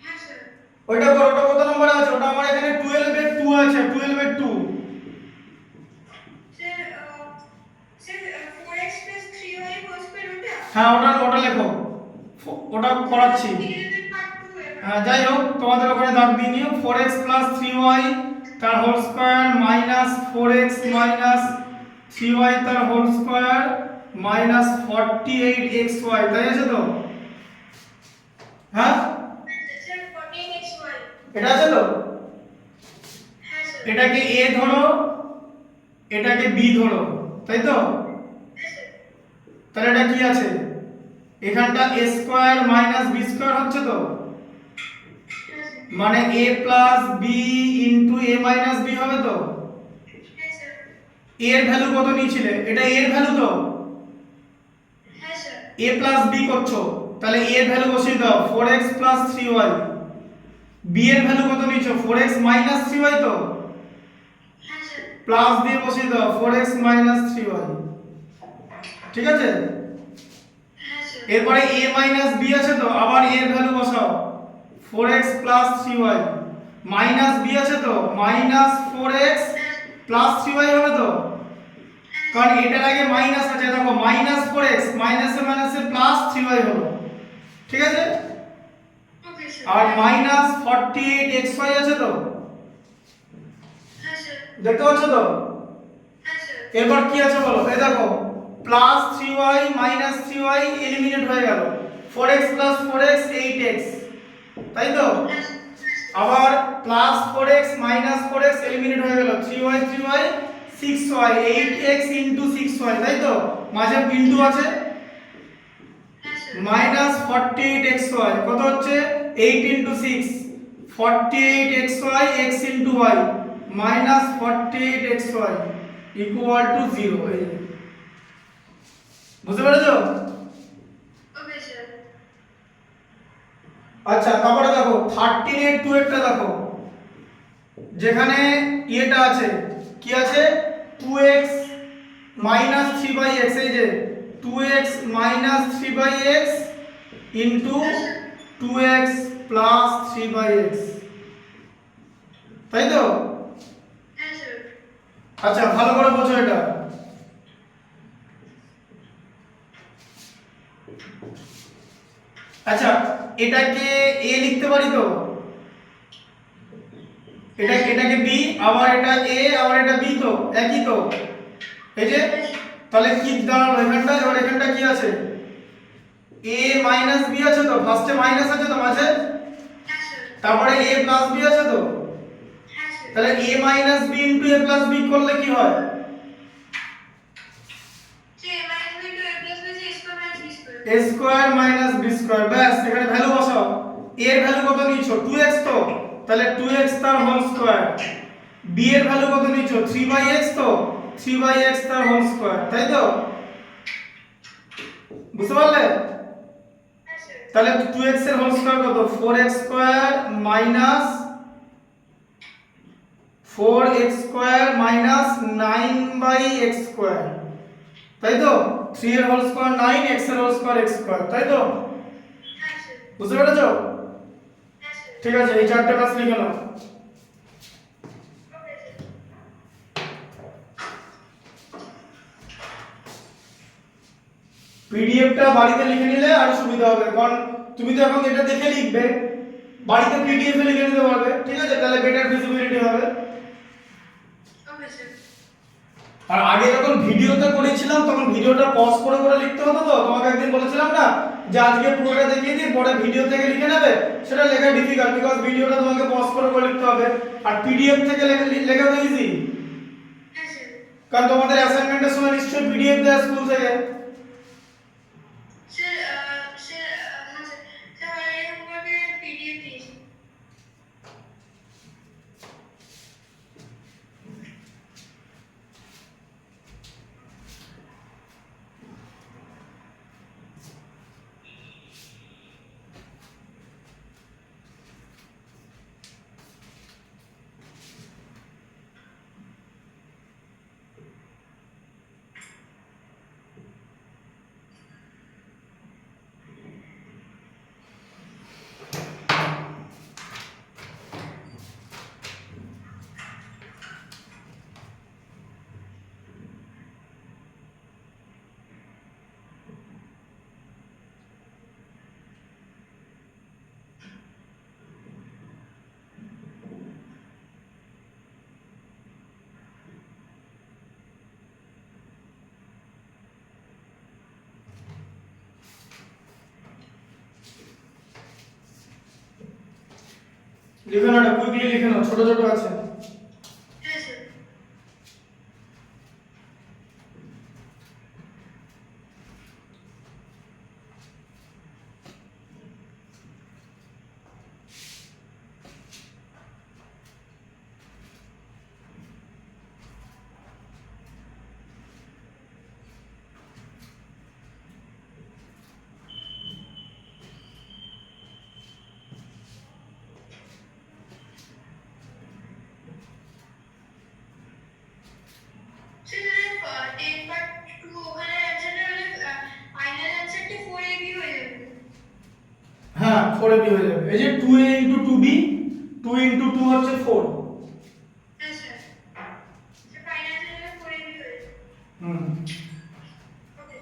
হ্যাঁ স্যার। ওইটা করো, ওটা কত নম্বরে আছে? ওটা আমার এখানে 12 এর 2 আছে, 12 এর 2। Sir sir 4x plus 3y whole square ওটা? হ্যাঁ ওটা লেখো, ওটা করাচ্ছি। হ্যাঁ যাই হোক তোমাদের ওখানে দাগ দিয়ে নিও, 4x 3y তার whole square minus 4x minus 3y তার হোল স্কয়ার মাইনাস 48xy, তাই আছে তো? হ্যাঁ স্যার 14xy। এটা আছে তো, হ্যাঁ স্যার। এটাকে a ধরো এটাকে b ধরো, তাই তো? হ্যাঁ স্যার। তাহলে এটা কি আছে, এখানটা a square minus b square হচ্ছে তো, হ্যাঁ স্যার। মানে a plus b into a minus b হবে তো, হ্যাঁ স্যার। a এর ভ্যালু কত নিয়েছিলে, এটা a এর ভ্যালু তো, হ্যাঁ স্যার। a প্লাস b করছো, তাহলে a এর ভ্যালু বসিয়ে দাও 4x প্লাস 3y, b এর ভ্যালু কত নিয়েছো 4x মাইনাস 3y তো, হ্যাঁ স্যার। প্লাস দিয়ে বসিয়ে দাও 4x মাইনাস 3y, ঠিক আছে? হ্যাঁ স্যার। এরপরে a মাইনাস b আছে তো, আবার a এর ভ্যালু বসাও 4x plus 3y, minus b আছে তো মাইনাস 4x প্লাস 3y হবে তো, কারণ এটার আগে মাইনাস আছে, দেখো মাইনাস 4x মাইনাসে প্লাস 3y হলো, ঠিক আছে? Okay sir. আর মাইনাস 48xy আছে তো, হ্যাঁ স্যার। দেখতে পাচ্ছ তো? হ্যাঁ স্যার। এরপর কি আছে বলো, এই দেখো plus 3y minus 3y eliminate হয়ে গেল, 4x প্লাস 4x 8x, তাই তো? আবার plus 4x minus 4x eliminate হয়ে গেল, 3y 6y 8x into 6y, তাই তো? মাঝে বিন্দু আছে, হ্যাঁ স্যার। মাইনাস 48xy কত হচ্ছে 8 into 6 48xy x into y minus 48xy equal to 0, এই যে। বুঝতে পেরেছো? Okay sir. আচ্ছা তারপরে দেখো 13 এর 2 একটা দেখো, যেখানে এটা আছে কি আছে 2x মাইনাস 3/x, এই যে 2x minus 3/x into 2x plus 3/x, তাই তো? হ্যাঁ স্যার। আচ্ছা ভালো করে বোঝো এটা, আচ্ছা এটাকে a লিখতে পারি তো, এটাকে b, আবার এটা a আবার এটা b তো একই তো, এই যে তাহলে কি দাঁড়ালো এখানটা, এবার এখানটা কি আছে a মাইনাস b আছে তো, ফার্স্টে মাইনাস আছে তো মাঝে, তারপরে a প্লাস b আছে তো, হ্যাঁ স্যার তাহলে a minus b into a plus b করলে কি হয়? a minus b to a plus b is a square minus b square a square minus b square, ব্যাস এখানে ভ্যালু বসাও। a এর ভ্যালু কত নিয়েছো 2x, তো তাহলে 2x তার হোল স্কয়ার। b এর ভ্যালু কত নিয়েছো 3/x, তো 3/x তার হোল স্কয়ার, তাই তো? বুঝতে পারলে? হ্যাঁ স্যার তাহলে 2x এর হোল স্কয়ার কত 4x square minus 4x square minus 9/x square, তাই তো? 3 এর হোল স্কয়ার 9, x এর হোল স্কয়ার x স্কয়ার, তাই তো? হ্যাঁ স্যার বুঝতে পেরেছো? হ্যাঁ স্যার ঠিক আছে, এই চারটে কাজ লিখে নাও। ওকে স্যার পিডিএফটা বাড়িতে লিখে নিলে আরো সুবিধা হবে, কারণ তুমি তো এখন এটা দেখে লিখবে, বাড়িতে পিডিএফ এ লিখে নিতে পারবে, ঠিক আছে? তাহলে বেটার ভিজিবিলিটি হবে। ওকে স্যার আর আগে যখন ভিডিওতে করেছিলাম তখন ভিডিওটা পজ করে করে লিখতে হতো, তো তোমাকে একদিন বলেছিলাম না যে আজকে পুরোটা দেখিয়ে দিই, পরে ভিডিও থেকে লিখে নেবে, সেটা লেখা ডিফিকাল্ট, বিকজ ভিডিওটা তোমাকে পজ করে করে লিখতে হবে। আর পিডিএফ থেকে লেখা তো ইজি, হ্যাঁ স্যার কারণ তোমাদের অ্যাসাইনমেন্টের সময় নিশ্চয়ই পিডিএফ দেয় স্কুল থেকে। স্যার স্যার হ্যাঁ স্যার স্যার এই হোমওয়ার্কে পিডিএফ দিয়েছি লিখে নাও, এটা কুইকলি লিখে নাও, ছোট ছোট আছে। হ্যাঁ স্যার স্যার 10/2 ওখানে অ্যানসারটা হলে ফাইনাল অ্যানসারটা 4ab হয়ে যাবে হ্যাঁ 4ab হয়ে যাবে। এই যে 2a ইনটু 2b, 2 ইনটু 2 হচ্ছে 4। হ্যাঁ স্যার স্যার ফাইনাল অ্যানসারটা 4ab হয়ে যাবে হুম, ওকে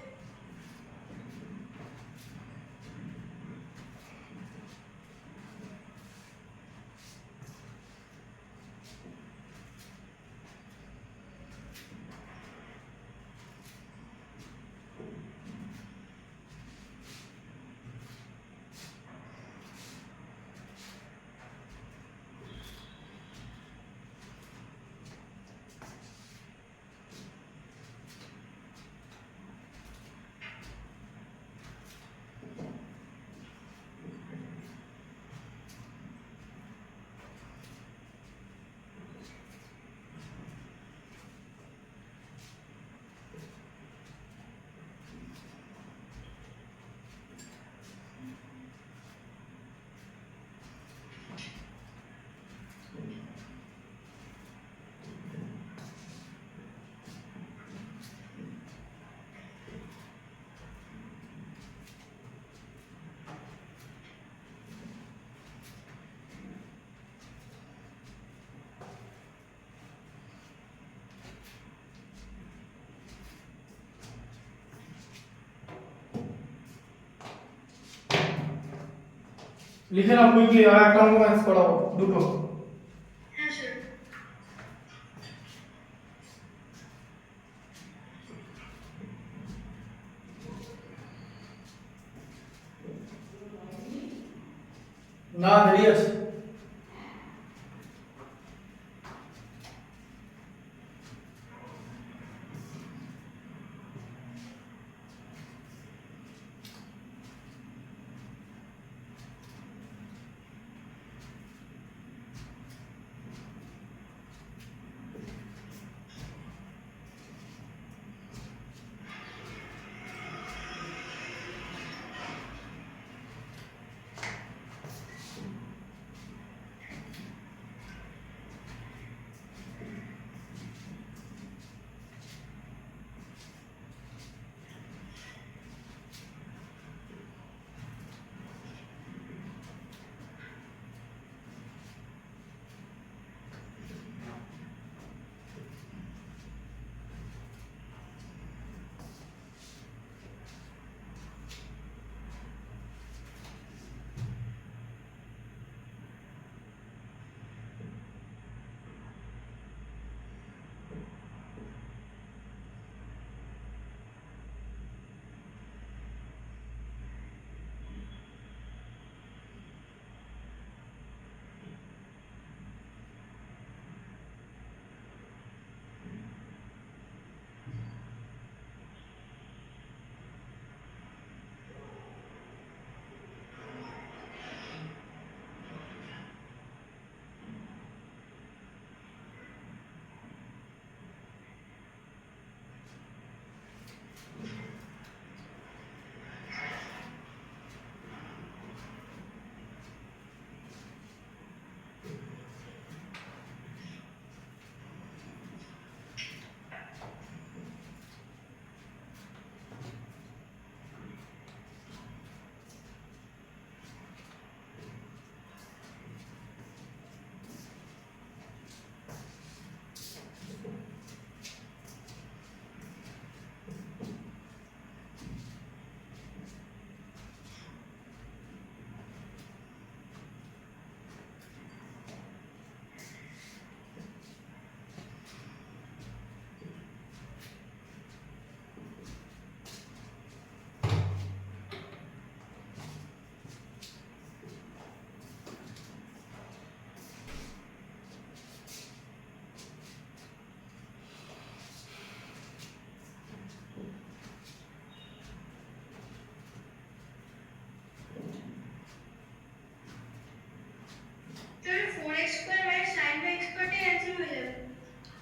লিখে নাও কুইকলি, আর একটা অঙ্ক ম্যাথস করাবো, দুটো। হ্যাঁ স্যার না দেরি আছে।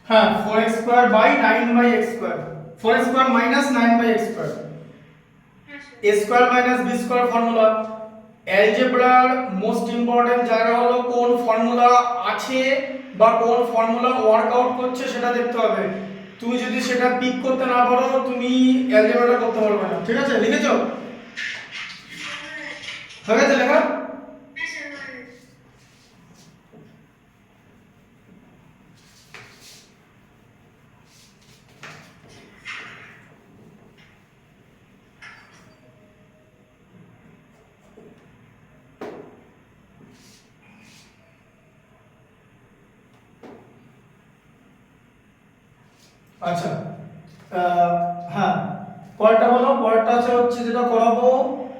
হ্যাঁ 4x square by 9/x square 4x square minus 9/x square হ্যাঁ sir a square minus b square formula অ্যালজেব্রার মোস্ট ইম্পর্টেন্ট জায়গা হলো কোন ফর্মুলা আছে বা কোন ফর্মুলা ওয়ার্কআউট করছে সেটা দেখতে হবে তুমি যদি সেটা পিক করতে না পারো তুমি অ্যালজেব্রাটা করতে পারবে না ঠিক আছে লিখেছো হয়ে গেছে লেখা হ্যাঁ স্যার হয়ে গেছে। আচ্ছা হ্যাঁ পরেরটা বলো পরেরটা হচ্ছে যেটা করাবো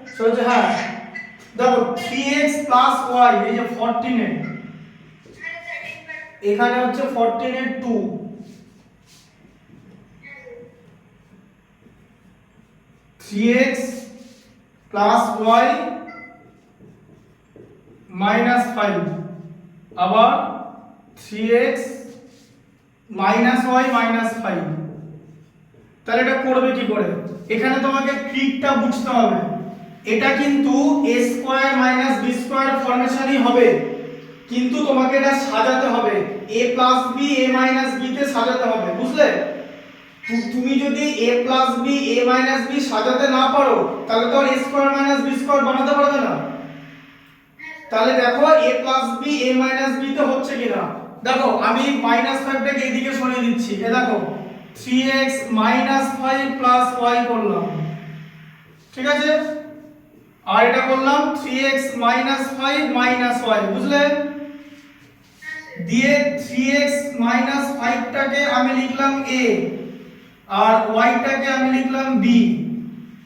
সেটা হচ্ছে হ্যাঁ দেখো 3x y এই যে 14 এর হ্যাঁ স্যার একবার এখানে হচ্ছে 14 এর 2 3x y minus 5 আবার 3x y minus 5 তাহলে এটা করবে কি করে এখানে তোমাকে ট্রিকটা বুঝতে হবে এটা কিন্তু a square minus b square ফরমেশনই হবে কিন্তু তোমাকে এটা সাজাতে হবে a plus b a minus b তে সাজাতে হবে বুঝলে তুমি যদি a plus b a minus b সাজাতে না পারো তাহলে তো আর a square minus b square বানাতে পারবে না তাহলে দেখো a plus b a minus b তে হচ্ছে কিনা দেখো আমি মাইনাস 5 টাকে এদিকে সরিয়ে দিচ্ছি এ দেখো 3x মাইনাস 5 প্লাস y করলাম ঠিক আছে আর এটা করলাম 3x মাইনাস 5 মাইনাস y বুঝলে দিয়ে 3x মাইনাস 5 টাকে আমি লিখলাম a আর y টাকে আমি লিখলাম b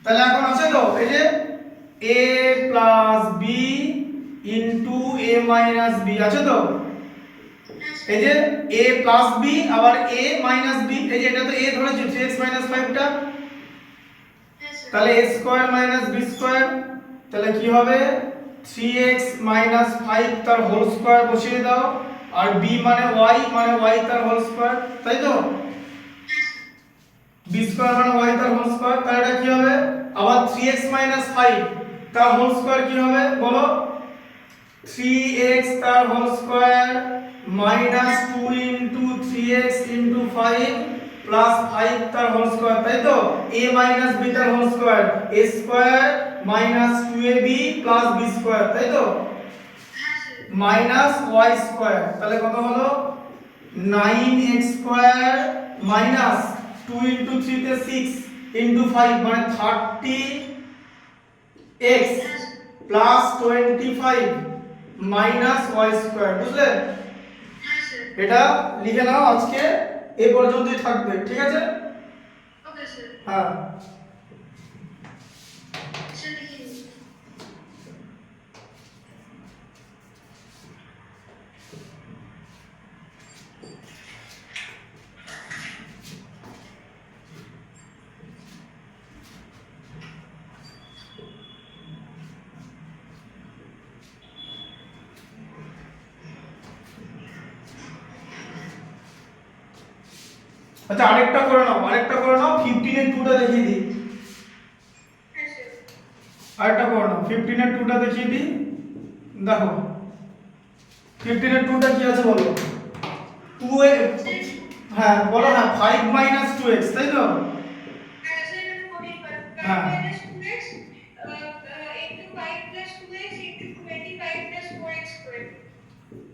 তাহলে এখন আছে তো এই যে a plus b into a minus b আছে তো এই যে a প্লাস b আবার a মাইনাস b এই যে এটা তো a ধরেছি 3x মাইনাস 5 টা তাহলে a square minus b square তাহলে কি হবে 3x মাইনাস 5 তার হোল স্কয়ার বসিয়ে দাও আর b মানে y তার হোল স্কয়ার তাই তো b স্কয়ার মানে y তার হোল স্কয়ার তাহলে এটা কি হবে আবার 3x মাইনাস 5 তার হোল স্কয়ার কি হবে বলো 3x তার whole square minus 2 into 3x into 5 plus 5 তার হোল স্কয়ার তাই তো a মাইনাস b তার whole square a square minus 2ab plus b square তাই তো মাইনাস y স্কয়ার তাহলে কত হলো 9x স্কয়ার মাইনাস 2 ইনটু 3 তে 6 ইনটু 5 মানে 30x plus 25 minus y square বুঝলে এটা লিখে নাও আজকে এই পর্যন্তই থাকবে ঠিক আছে ওকে স্যার হ্যাঁ স্যার লিখে দিন আচ্ছা আরেকটা করে নাও 15 এর 2টা দেখিয়ে দিই হ্যাঁ স্যার আরেকটা করে নাও 15 এর 2টা দেখিয়ে দিই দেখো 15 এর 2টা কি আছে বলো 2 এ হ্যাঁ বলো না 5 মাইনাস 2x তাই তো হ্যাঁ স্যার এটা তো করি হ্যাঁ। 5 minus 2x into 5 plus 2x into 25 plus 4x square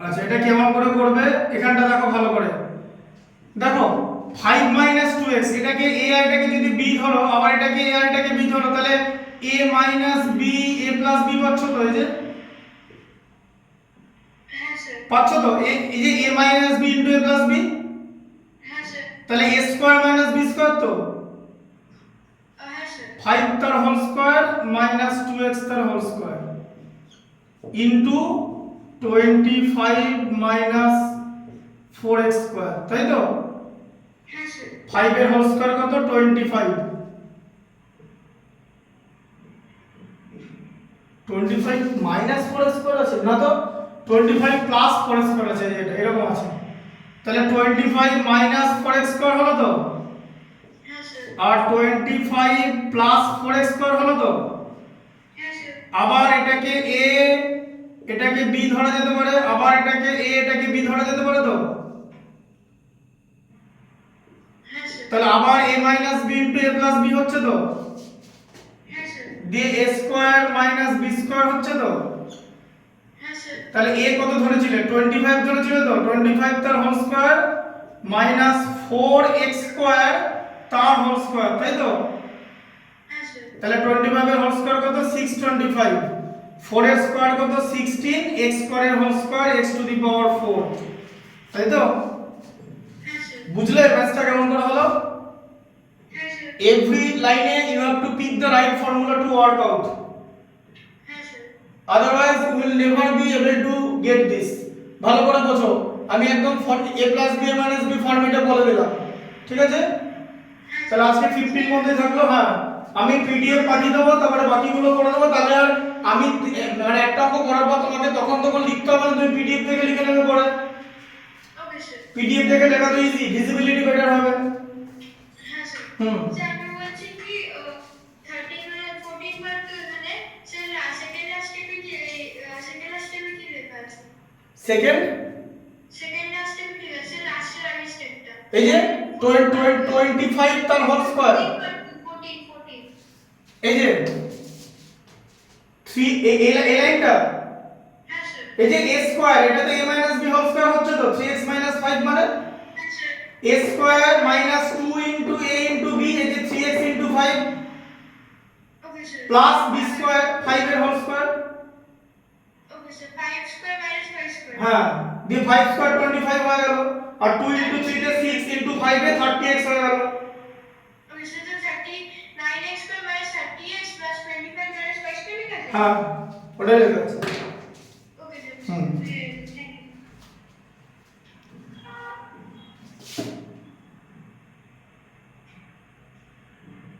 আচ্ছা এটা কেমন করে করবে এখানটা দেখো ভালো করে দেখো 5 মাইনাস 2x এটাকে a আর এটাকে যদি b ধরো আবার এটাকে a আর এটাকে b ধরো তাহলে a minus b a plus b পাচ্ছ তো এই যে হ্যাঁ স্যার পাচ্ছ তো এই যে a minus b into a plus b হ্যাঁ স্যার তাহলে a square minus b square তো হ্যাঁ স্যার 5 তার হোল স্কয়ার মাইনাস 2x তার whole square into 25 minus 4x square তাই তো হ্যাঁ স্যার 5 এর হোল স্কয়ার কত 25 25 মাইনাস 4x স্কয়ার আছে না তো 25 প্লাস 4x স্কয়ার আছে এটা এরকম আছে তাহলে 25 মাইনাস 4x স্কয়ার হলো তো, হ্যাঁ স্যার, আর 25 প্লাস 4x স্কয়ার হলো তো। হ্যাঁ স্যার, আবার এটাকে a এটাকে b ধরা যেতে পারে, আবার এটাকে a এটাকে b ধরা যেতে পারে তো। হ্যাঁ স্যার, তাহলে আবার a minus b into a plus b হচ্ছে তো, হ্যাঁ স্যার, দিয়ে a square minus b square হচ্ছে তো। হ্যাঁ স্যার, তাহলে a কত ধরেছিলে, 25 ধরেছিলে তো, 25 তার whole square minus 4x square তার হোল স্কয়ার, তাই তো। হ্যাঁ স্যার, তাহলে 25 এর হোল স্কয়ার কত, 625, 4 এর স্কয়ার কত 16, x স্কয়ারের whole square x to the power 4, তাই তো। হ্যাঁ স্যার, বুঝলে ম্যাথটা কেমন করে হলো? হ্যাঁ sir, every line you have to pick the right formula to work out, হ্যাঁ sir, otherwise you will never be able to get this. ভালো করে বোঝো, আমি একদম a plus b minus b ফর্মেটে বলে দিলাম, ঠিক আছে। তাহলে আজকে 15 মধ্যে থাকলো। হ্যাঁ, আমি পিডিএফ পাঠিয়ে দেবো, তারপরে বাকিগুলো করে দেবো। তাহলে আর আমি মানে একটা অঙ্ক করার পর তোমাকে তখন লিখতে হবে না, তুমি পিডিএফ থেকে লিখে নেবে পরে। ওকে স্যার, পিডিএফ থেকে লেখা তো ইজি, ভিজিবিলিটি বেটার হবে। হ্যাঁ স্যার। হুম। স্যার আমি বলছি কি 13 মানে 14 মার্ক মানে স্যার সেকেন্ড লাস্ট স্টেপে কি সেকেন্ড লাস্ট স্টেপে কি লেখা আছে? সেকেন্ড সেকেন্ড লাস্ট স্টেপে কি আছে? লাস্টের আগে স্টেপটা। এই যে 25 তার হোল স্কয়ার, 14 এই যে 3 এই লাইনটা, হ্যাঁ স্যার, এই যে a স্কয়ার, এটা তো a minus b whole square হচ্ছে তো, 3x মাইনাস 5 মানে হ্যাঁ sir, a square minus 2 into a into b, এই যে 3x into 5 okay sir, plus b square 5 এর whole square. Okay sir 5 square minus 5 square. হ্যাঁ, দিয়ে 5 স্কয়ার 25 হয়ে গেল, আর 2 ইনটু 3 তে 6 ইনটু 5 এ 30x হয়ে গেল। ওকে স্যার তো 39x square minus 30x plus 25 minus 5 square লিখা আছে? হ্যাঁ, ওটাই লেখা আছে।